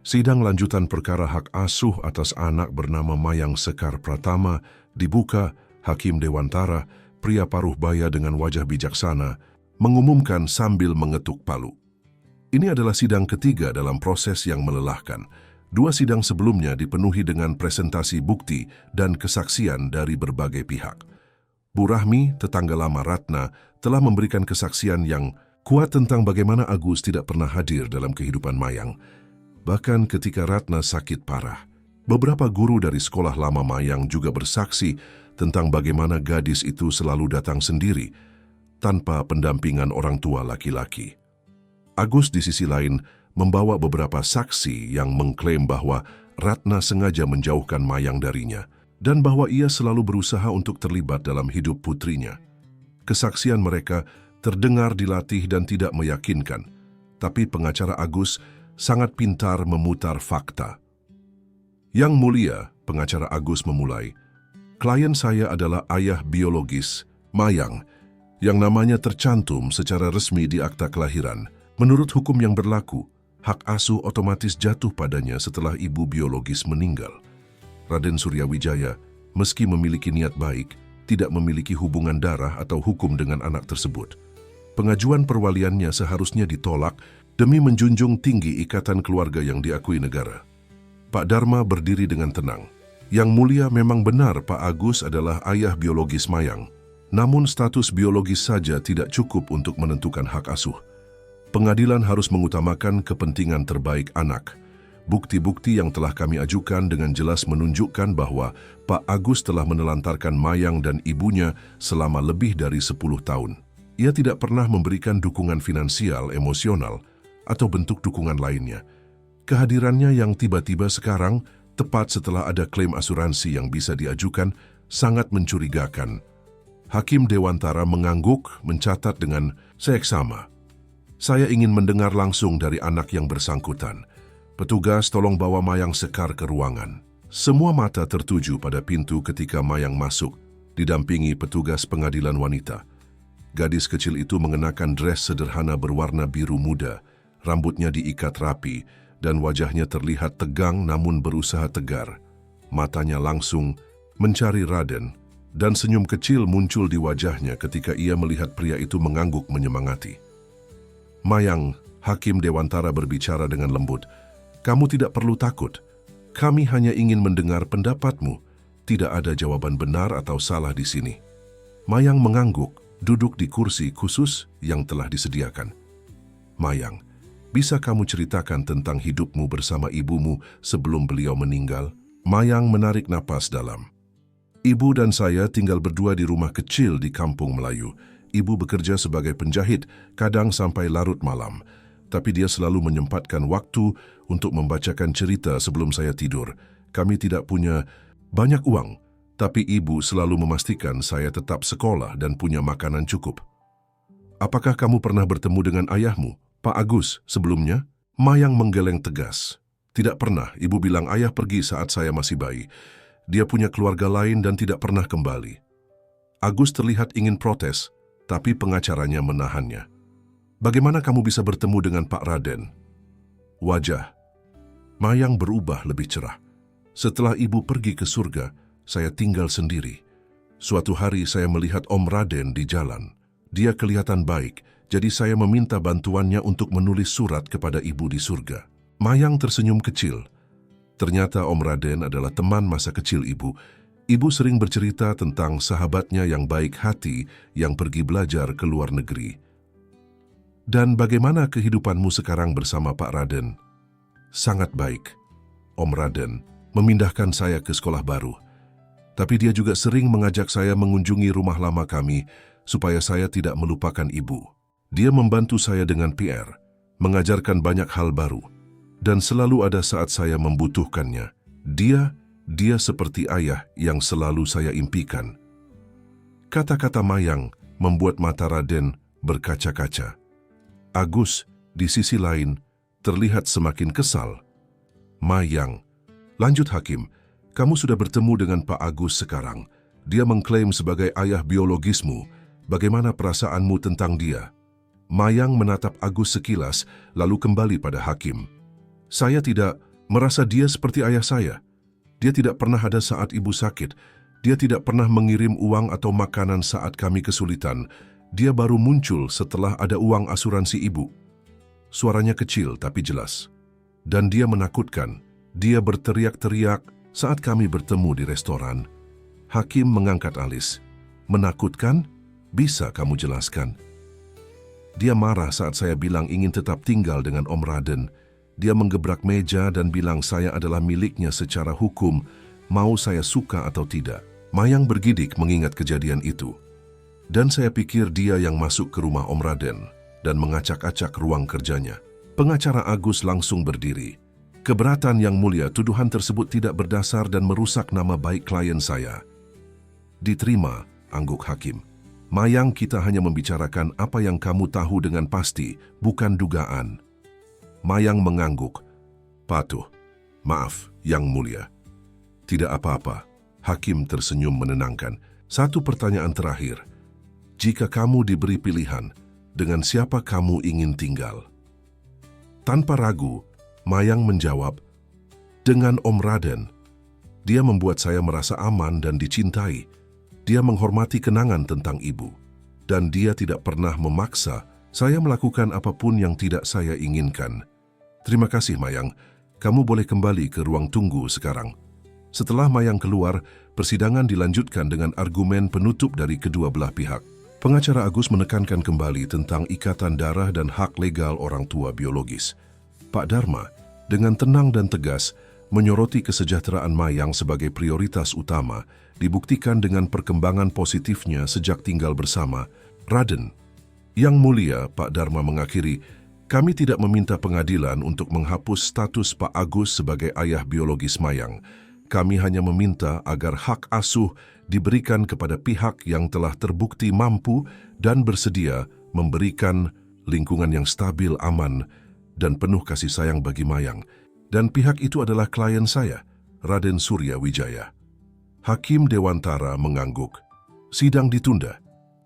Sidang lanjutan perkara hak asuh atas anak bernama Mayang Sekar Pratama dibuka. Hakim Dewantara, pria paruh baya dengan wajah bijaksana, mengumumkan sambil mengetuk palu. Ini adalah sidang ketiga dalam proses yang melelahkan. 2 sidang sebelumnya dipenuhi dengan presentasi bukti dan kesaksian dari berbagai pihak. Bu Rahmi, tetangga lama Ratna, telah memberikan kesaksian yang kuat tentang bagaimana Agus tidak pernah hadir dalam kehidupan Mayang. Bahkan ketika Ratna sakit parah, beberapa guru dari sekolah lama Mayang juga bersaksi tentang bagaimana gadis itu selalu datang sendiri, tanpa pendampingan orang tua laki-laki. Agus di sisi lain membawa beberapa saksi yang mengklaim bahwa Ratna sengaja menjauhkan Mayang darinya dan bahwa ia selalu berusaha untuk terlibat dalam hidup putrinya. Kesaksian mereka Terdengar dilatih dan tidak meyakinkan, tapi pengacara Agus sangat pintar memutar fakta. Yang mulia, pengacara Agus memulai, klien saya adalah ayah biologis, Mayang, yang namanya tercantum secara resmi di akta kelahiran. Menurut hukum yang berlaku, hak asuh otomatis jatuh padanya setelah ibu biologis meninggal. Raden Suryawijaya, meski memiliki niat baik, tidak memiliki hubungan darah atau hukum dengan anak tersebut. Pengajuan perwaliannya seharusnya ditolak demi menjunjung tinggi ikatan keluarga yang diakui negara. Pak Dharma berdiri dengan tenang. Yang mulia, memang benar Pak Agus adalah ayah biologis Mayang. Namun status biologis saja tidak cukup untuk menentukan hak asuh. Pengadilan harus mengutamakan kepentingan terbaik anak. Bukti-bukti yang telah kami ajukan dengan jelas menunjukkan bahwa Pak Agus telah menelantarkan Mayang dan ibunya selama lebih dari 10 tahun. Ia tidak pernah memberikan dukungan finansial, emosional, atau bentuk dukungan lainnya. Kehadirannya yang tiba-tiba sekarang, tepat setelah ada klaim asuransi yang bisa diajukan, sangat mencurigakan. Hakim Dewantara mengangguk, mencatat dengan seksama. Saya ingin mendengar langsung dari anak yang bersangkutan. Petugas, tolong bawa Mayang Sekar ke ruangan. Semua mata tertuju pada pintu ketika Mayang masuk, didampingi petugas pengadilan wanita. Gadis kecil itu mengenakan dres sederhana berwarna biru muda, rambutnya diikat rapi, dan wajahnya terlihat tegang namun berusaha tegar. Matanya langsung mencari Raden, dan senyum kecil muncul di wajahnya ketika ia melihat pria itu mengangguk menyemangati. Mayang, Hakim Dewantara berbicara dengan lembut, kamu tidak perlu takut. Kami hanya ingin mendengar pendapatmu. Tidak ada jawaban benar atau salah di sini. Mayang mengangguk, duduk di kursi khusus yang telah disediakan. Mayang, bisa kamu ceritakan tentang hidupmu bersama ibumu sebelum beliau meninggal? Mayang menarik napas dalam. Ibu dan saya tinggal berdua di rumah kecil di kampung Melayu. Ibu bekerja sebagai penjahit, kadang sampai larut malam. Tapi dia selalu menyempatkan waktu untuk membacakan cerita sebelum saya tidur. Kami tidak punya banyak uang, tapi ibu selalu memastikan saya tetap sekolah dan punya makanan cukup. Apakah kamu pernah bertemu dengan ayahmu, Pak Agus, sebelumnya? Mayang menggeleng tegas. Tidak pernah, ibu bilang ayah pergi saat saya masih bayi. Dia punya keluarga lain dan tidak pernah kembali. Agus terlihat ingin protes, tapi pengacaranya menahannya. Bagaimana kamu bisa bertemu dengan Pak Raden? Wajah Mayang berubah lebih cerah. Setelah ibu pergi ke surga, saya tinggal sendiri. Suatu hari saya melihat Om Raden di jalan. Dia kelihatan baik, jadi saya meminta bantuannya untuk menulis surat kepada ibu di surga. Mayang tersenyum kecil. Ternyata Om Raden adalah teman masa kecil ibu. Ibu sering bercerita tentang sahabatnya yang baik hati yang pergi belajar ke luar negeri. Dan bagaimana kehidupanmu sekarang bersama Pak Raden? Sangat baik. Om Raden memindahkan saya ke sekolah baru. Tapi dia juga sering mengajak saya mengunjungi rumah lama kami supaya saya tidak melupakan ibu. Dia membantu saya dengan PR, mengajarkan banyak hal baru. Dan selalu ada saat saya membutuhkannya. Dia seperti ayah yang selalu saya impikan. Kata-kata Mayang membuat mata Raden berkaca-kaca. Agus, di sisi lain, terlihat semakin kesal. Mayang, lanjut Hakim, kamu sudah bertemu dengan Pak Agus sekarang. Dia mengklaim sebagai ayah biologismu. Bagaimana perasaanmu tentang dia? Mayang menatap Agus sekilas, lalu kembali pada Hakim. Saya tidak merasa dia seperti ayah saya. Dia tidak pernah ada saat ibu sakit. Dia tidak pernah mengirim uang atau makanan saat kami kesulitan. Dia baru muncul setelah ada uang asuransi ibu. Suaranya kecil tapi jelas. Dan dia menakutkan. Dia berteriak-teriak saat kami bertemu di restoran. Hakim mengangkat alis. Menakutkan? Bisa kamu jelaskan? Dia marah saat saya bilang ingin tetap tinggal dengan Om Raden. Dia menggebrak meja dan bilang saya adalah miliknya secara hukum, mau saya suka atau tidak. Mayang bergidik mengingat kejadian itu. Dan saya pikir dia yang masuk ke rumah Om Raden dan mengacak-acak ruang kerjanya. Pengacara Agus langsung berdiri. Keberatan Yang Mulia, tuduhan tersebut tidak berdasar dan merusak nama baik klien saya. Diterima, angguk Hakim. Mayang, kita hanya membicarakan apa yang kamu tahu dengan pasti, bukan dugaan. Mayang mengangguk. Patuh. Maaf, Yang Mulia. Tidak apa-apa. Hakim tersenyum menenangkan. Satu pertanyaan terakhir. Jika kamu diberi pilihan, dengan siapa kamu ingin tinggal? Tanpa ragu, Mayang menjawab, dengan Om Raden. Dia membuat saya merasa aman dan dicintai. Dia menghormati kenangan tentang ibu. Dan dia tidak pernah memaksa saya melakukan apapun yang tidak saya inginkan. Terima kasih, Mayang. Kamu boleh kembali ke ruang tunggu sekarang. Setelah Mayang keluar, persidangan dilanjutkan dengan argumen penutup dari kedua belah pihak. Pengacara Agus menekankan kembali tentang ikatan darah dan hak legal orang tua biologis. Pak Dharma, dengan tenang dan tegas, menyoroti kesejahteraan Mayang sebagai prioritas utama, dibuktikan dengan perkembangan positifnya sejak tinggal bersama. Raden, Yang Mulia, Pak Dharma mengakhiri, kami tidak meminta pengadilan untuk menghapus status Pak Agus sebagai ayah biologis Mayang. Kami hanya meminta agar hak asuh diberikan kepada pihak yang telah terbukti mampu dan bersedia memberikan lingkungan yang stabil, aman, dan penuh kasih sayang bagi Mayang. Dan pihak itu adalah klien saya, Raden Surya Wijaya. Hakim Dewantara mengangguk. Sidang ditunda.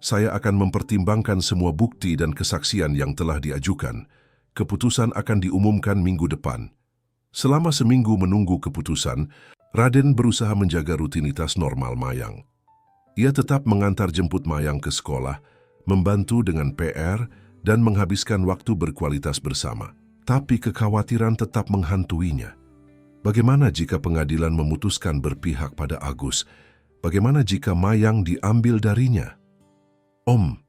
Saya akan mempertimbangkan semua bukti dan kesaksian yang telah diajukan. Keputusan akan diumumkan minggu depan. Selama seminggu menunggu keputusan, Raden berusaha menjaga rutinitas normal Mayang. Ia tetap mengantar jemput Mayang ke sekolah, membantu dengan PR, dan menghabiskan waktu berkualitas bersama. Tapi kekhawatiran tetap menghantuinya. Bagaimana jika pengadilan memutuskan berpihak pada Agus? Bagaimana jika Mayang diambil darinya? Om,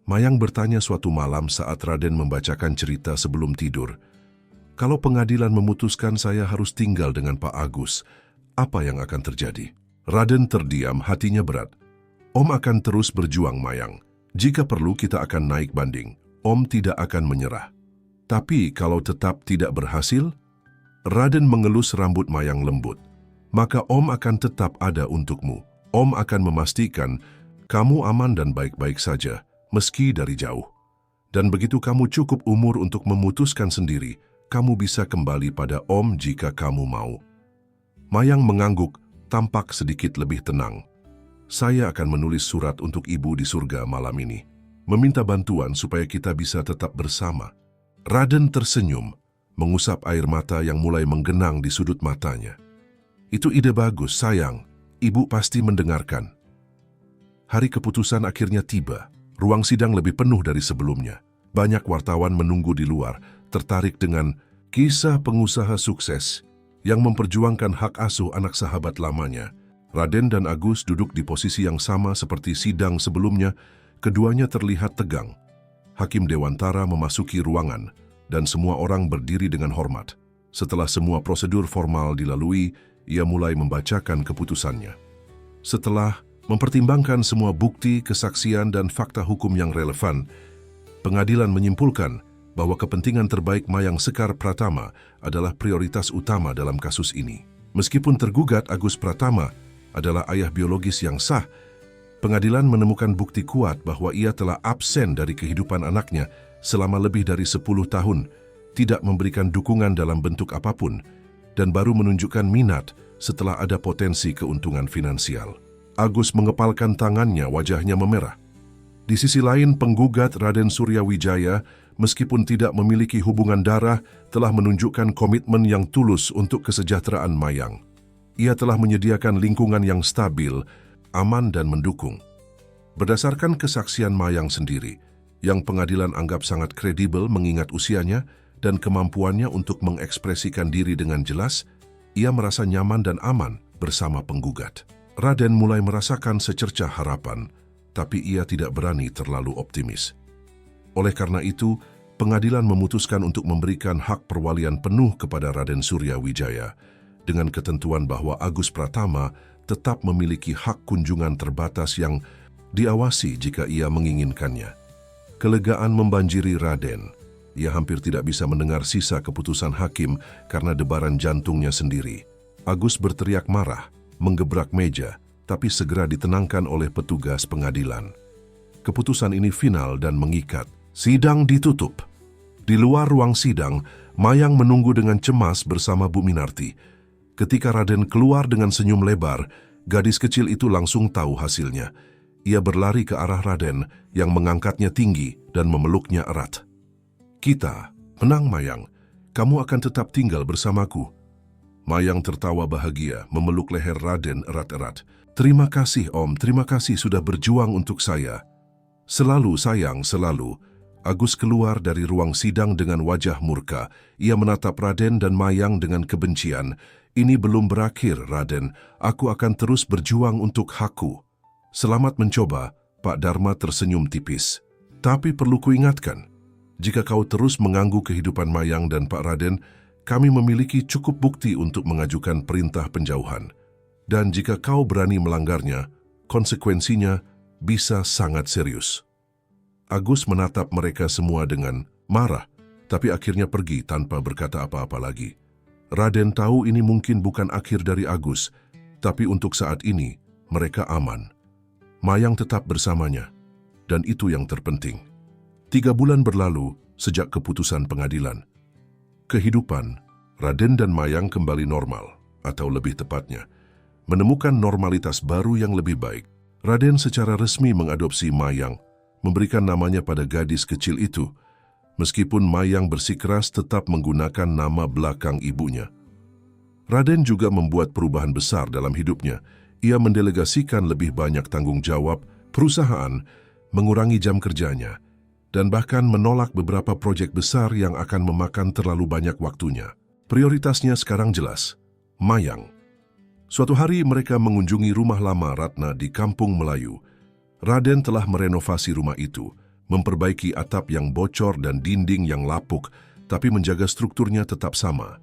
Mayang bertanya suatu malam saat Raden membacakan cerita sebelum tidur. Kalau pengadilan memutuskan saya harus tinggal dengan Pak Agus, apa yang akan terjadi? Raden terdiam, hatinya berat. Om akan terus berjuang, Mayang. Jika perlu kita akan naik banding. Om tidak akan menyerah. Tapi kalau tetap tidak berhasil, Raden mengelus rambut Mayang lembut. Maka Om akan tetap ada untukmu. Om akan memastikan kamu aman dan baik-baik saja, meski dari jauh. Dan begitu kamu cukup umur untuk memutuskan sendiri, kamu bisa kembali pada Om jika kamu mau. Mayang mengangguk, tampak sedikit lebih tenang. Saya akan menulis surat untuk ibu di surga malam ini. Meminta bantuan supaya kita bisa tetap bersama. Raden tersenyum, mengusap air mata yang mulai menggenang di sudut matanya. Itu ide bagus, sayang. Ibu pasti mendengarkan. Hari keputusan akhirnya tiba. Ruang sidang lebih penuh dari sebelumnya. Banyak wartawan menunggu di luar, tertarik dengan kisah pengusaha sukses yang memperjuangkan hak asuh anak sahabat lamanya. Raden dan Agus duduk di posisi yang sama seperti sidang sebelumnya. Keduanya terlihat tegang. Hakim Dewantara memasuki ruangan dan semua orang berdiri dengan hormat. Setelah semua prosedur formal dilalui, ia mulai membacakan keputusannya. Setelah mempertimbangkan semua bukti, kesaksian, dan fakta hukum yang relevan, pengadilan menyimpulkan bahwa kepentingan terbaik Mayang Sekar Pratama adalah prioritas utama dalam kasus ini. Meskipun tergugat Agus Pratama adalah ayah biologis yang sah, pengadilan menemukan bukti kuat bahwa ia telah absen dari kehidupan anaknya selama lebih dari 10 tahun, tidak memberikan dukungan dalam bentuk apapun, dan baru menunjukkan minat setelah ada potensi keuntungan finansial. Agus mengepalkan tangannya, wajahnya memerah. Di sisi lain, penggugat Raden Surya Wijaya, meskipun tidak memiliki hubungan darah, telah menunjukkan komitmen yang tulus untuk kesejahteraan Mayang. Ia telah menyediakan lingkungan yang stabil, aman dan mendukung. Berdasarkan kesaksian Mayang sendiri, yang pengadilan anggap sangat kredibel mengingat usianya dan kemampuannya untuk mengekspresikan diri dengan jelas, ia merasa nyaman dan aman bersama penggugat. Raden mulai merasakan secercah harapan, tapi ia tidak berani terlalu optimis. Oleh karena itu, pengadilan memutuskan untuk memberikan hak perwalian penuh kepada Raden Surya Wijaya, dengan ketentuan bahwa Agus Pratama tetap memiliki hak kunjungan terbatas yang diawasi jika ia menginginkannya. Kelegaan membanjiri Raden. Ia hampir tidak bisa mendengar sisa keputusan hakim karena debaran jantungnya sendiri. Agus berteriak marah, menggebrak meja, tapi segera ditenangkan oleh petugas pengadilan. Keputusan ini final dan mengikat. Sidang ditutup. Di luar ruang sidang, Mayang menunggu dengan cemas bersama Bu Minarti. Ketika Raden keluar dengan senyum lebar, gadis kecil itu langsung tahu hasilnya. Ia berlari ke arah Raden yang mengangkatnya tinggi dan memeluknya erat. "Kita menang, Mayang. Kamu akan tetap tinggal bersamaku." Mayang tertawa bahagia memeluk leher Raden erat-erat. "Terima kasih, Om. Terima kasih sudah berjuang untuk saya." "Selalu, sayang, selalu." Agus keluar dari ruang sidang dengan wajah murka. Ia menatap Raden dan Mayang dengan kebencian. "Ini belum berakhir, Raden. Aku akan terus berjuang untuk hakku." "Selamat mencoba," Pak Dharma tersenyum tipis. "Tapi perlu kuingatkan, jika kau terus mengganggu kehidupan Mayang dan Pak Raden, kami memiliki cukup bukti untuk mengajukan perintah penjauhan. Dan jika kau berani melanggarnya, konsekuensinya bisa sangat serius." Agus menatap mereka semua dengan marah, tapi akhirnya pergi tanpa berkata apa-apa lagi. Raden tahu ini mungkin bukan akhir dari Agus, tapi untuk saat ini mereka aman. Mayang tetap bersamanya, dan itu yang terpenting. 3 bulan berlalu sejak keputusan pengadilan. Kehidupan Raden dan Mayang kembali normal, atau lebih tepatnya, menemukan normalitas baru yang lebih baik. Raden secara resmi mengadopsi Mayang, memberikan namanya pada gadis kecil itu, meskipun Mayang bersikeras tetap menggunakan nama belakang ibunya. Raden juga membuat perubahan besar dalam hidupnya. Ia mendelegasikan lebih banyak tanggung jawab perusahaan, mengurangi jam kerjanya, dan bahkan menolak beberapa proyek besar yang akan memakan terlalu banyak waktunya. Prioritasnya sekarang jelas, Mayang. Suatu hari mereka mengunjungi rumah lama Ratna di Kampung Melayu. Raden telah merenovasi rumah itu, memperbaiki atap yang bocor dan dinding yang lapuk, tapi menjaga strukturnya tetap sama.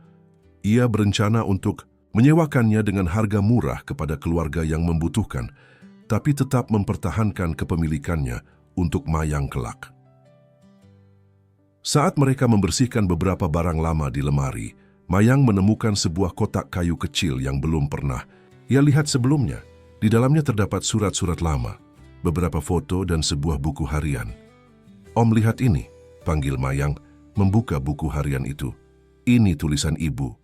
Ia berencana untuk menyewakannya dengan harga murah kepada keluarga yang membutuhkan, tapi tetap mempertahankan kepemilikannya untuk Mayang kelak. Saat mereka membersihkan beberapa barang lama di lemari, Mayang menemukan sebuah kotak kayu kecil yang belum pernah ia lihat sebelumnya. Di dalamnya terdapat surat-surat lama, beberapa foto dan sebuah buku harian. "Om, lihat ini," panggil Mayang, membuka buku harian itu. "Ini tulisan ibu."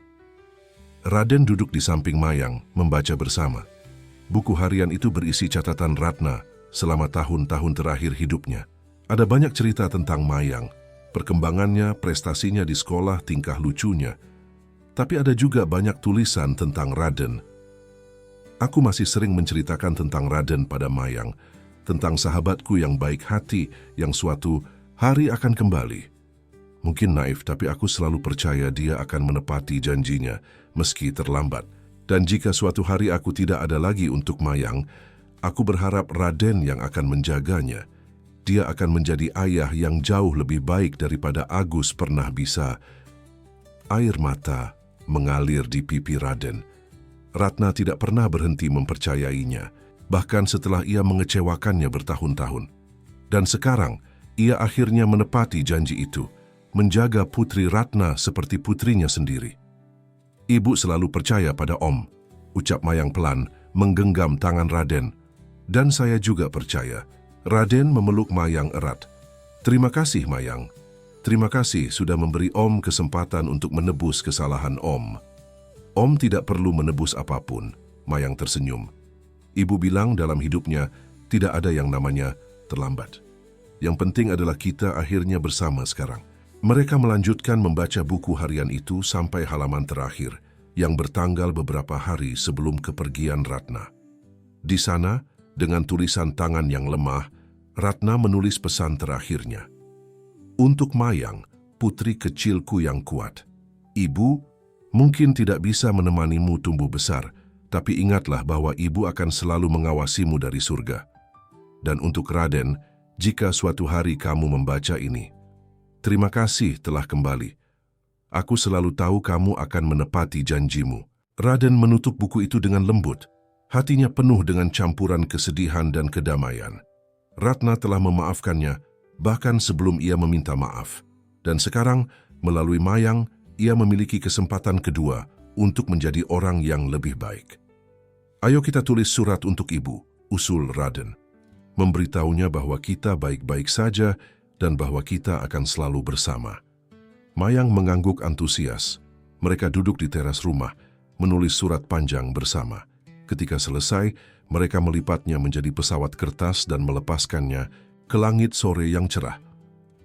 Raden duduk di samping Mayang, membaca bersama. Buku harian itu berisi catatan Ratna selama tahun-tahun terakhir hidupnya. Ada banyak cerita tentang Mayang, perkembangannya, prestasinya di sekolah, tingkah lucunya. Tapi ada juga banyak tulisan tentang Raden. "Aku masih sering menceritakan tentang Raden pada Mayang, tentang sahabatku yang baik hati, yang suatu hari akan kembali. Mungkin naif, tapi aku selalu percaya dia akan menepati janjinya, meski terlambat. Dan jika suatu hari aku tidak ada lagi untuk Mayang, aku berharap Raden yang akan menjaganya. Dia akan menjadi ayah yang jauh lebih baik daripada Agus pernah bisa." Air mata mengalir di pipi Raden. Ratna tidak pernah berhenti mempercayainya, bahkan setelah ia mengecewakannya bertahun-tahun. Dan sekarang, ia akhirnya menepati janji itu, menjaga putri Ratna seperti putrinya sendiri. "Ibu selalu percaya pada Om," ucap Mayang pelan, menggenggam tangan Raden. "Dan saya juga percaya." Raden memeluk Mayang erat. "Terima kasih, Mayang. Terima kasih sudah memberi Om kesempatan untuk menebus kesalahan Om." "Om tidak perlu menebus apapun," Mayang tersenyum. "Ibu bilang dalam hidupnya tidak ada yang namanya terlambat. Yang penting adalah kita akhirnya bersama sekarang." Mereka melanjutkan membaca buku harian itu sampai halaman terakhir, yang bertanggal beberapa hari sebelum kepergian Ratna. Di sana, dengan tulisan tangan yang lemah, Ratna menulis pesan terakhirnya. "Untuk Mayang, putri kecilku yang kuat. Ibu mungkin tidak bisa menemanimu tumbuh besar, tapi ingatlah bahwa ibu akan selalu mengawasimu dari surga. Dan untuk Raden, jika suatu hari kamu membaca ini, terima kasih telah kembali. Aku selalu tahu kamu akan menepati janjimu." Raden menutup buku itu dengan lembut, hatinya penuh dengan campuran kesedihan dan kedamaian. Ratna telah memaafkannya, bahkan sebelum ia meminta maaf. Dan sekarang, melalui Mayang, ia memiliki kesempatan kedua untuk menjadi orang yang lebih baik. "Ayo kita tulis surat untuk ibu," usul Raden. memberitahunya bahwa kita baik-baik saja dan bahwa kita akan selalu bersama. Mayang mengangguk antusias. Mereka duduk di teras rumah, menulis surat panjang bersama. Ketika selesai, mereka melipatnya menjadi pesawat kertas dan melepaskannya ke langit sore yang cerah.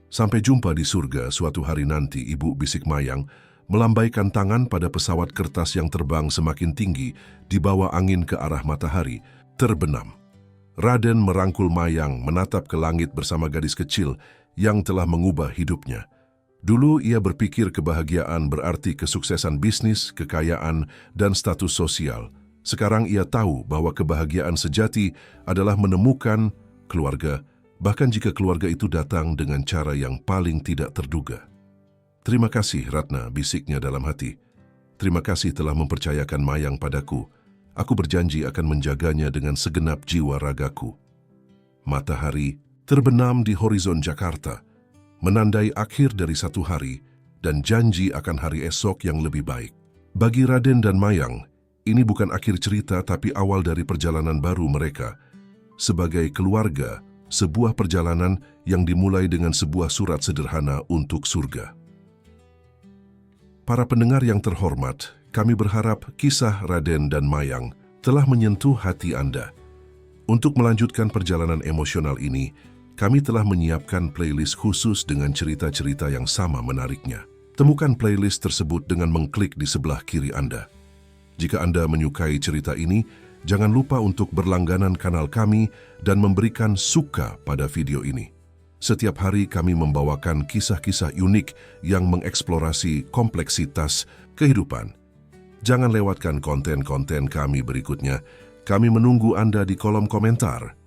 Sampai jumpa di surga suatu hari nanti, Ibu, bisik Mayang, melambaikan tangan pada pesawat kertas yang terbang semakin tinggi di bawah angin ke arah matahari, terbenam. Raden merangkul Mayang menatap ke langit bersama gadis kecil yang telah mengubah hidupnya. Dulu ia berpikir kebahagiaan berarti kesuksesan bisnis, kekayaan, dan status sosial. Sekarang ia tahu bahwa kebahagiaan sejati adalah menemukan keluarga, bahkan jika keluarga itu datang dengan cara yang paling tidak terduga. Terima kasih, Ratna, bisiknya dalam hati. Terima kasih telah mempercayakan Mayang padaku. Aku berjanji akan menjaganya dengan segenap jiwa ragaku. Matahari terbenam di horizon Jakarta, menandai akhir dari satu hari dan janji akan hari esok yang lebih baik. Bagi Raden dan Mayang, ini bukan akhir cerita tapi awal dari perjalanan baru mereka. Sebagai keluarga, sebuah perjalanan yang dimulai dengan sebuah surat sederhana untuk surga. Para pendengar yang terhormat, kami berharap kisah Raden dan Mayang telah menyentuh hati Anda. Untuk melanjutkan perjalanan emosional ini, kami telah menyiapkan playlist khusus dengan cerita-cerita yang sama menariknya. Temukan playlist tersebut dengan mengklik di sebelah kiri Anda. Jika Anda menyukai cerita ini, jangan lupa untuk berlangganan kanal kami dan memberikan suka pada video ini. Setiap hari kami membawakan kisah-kisah unik yang mengeksplorasi kompleksitas kehidupan. Jangan lewatkan konten-konten kami berikutnya. Kami menunggu Anda di kolom komentar.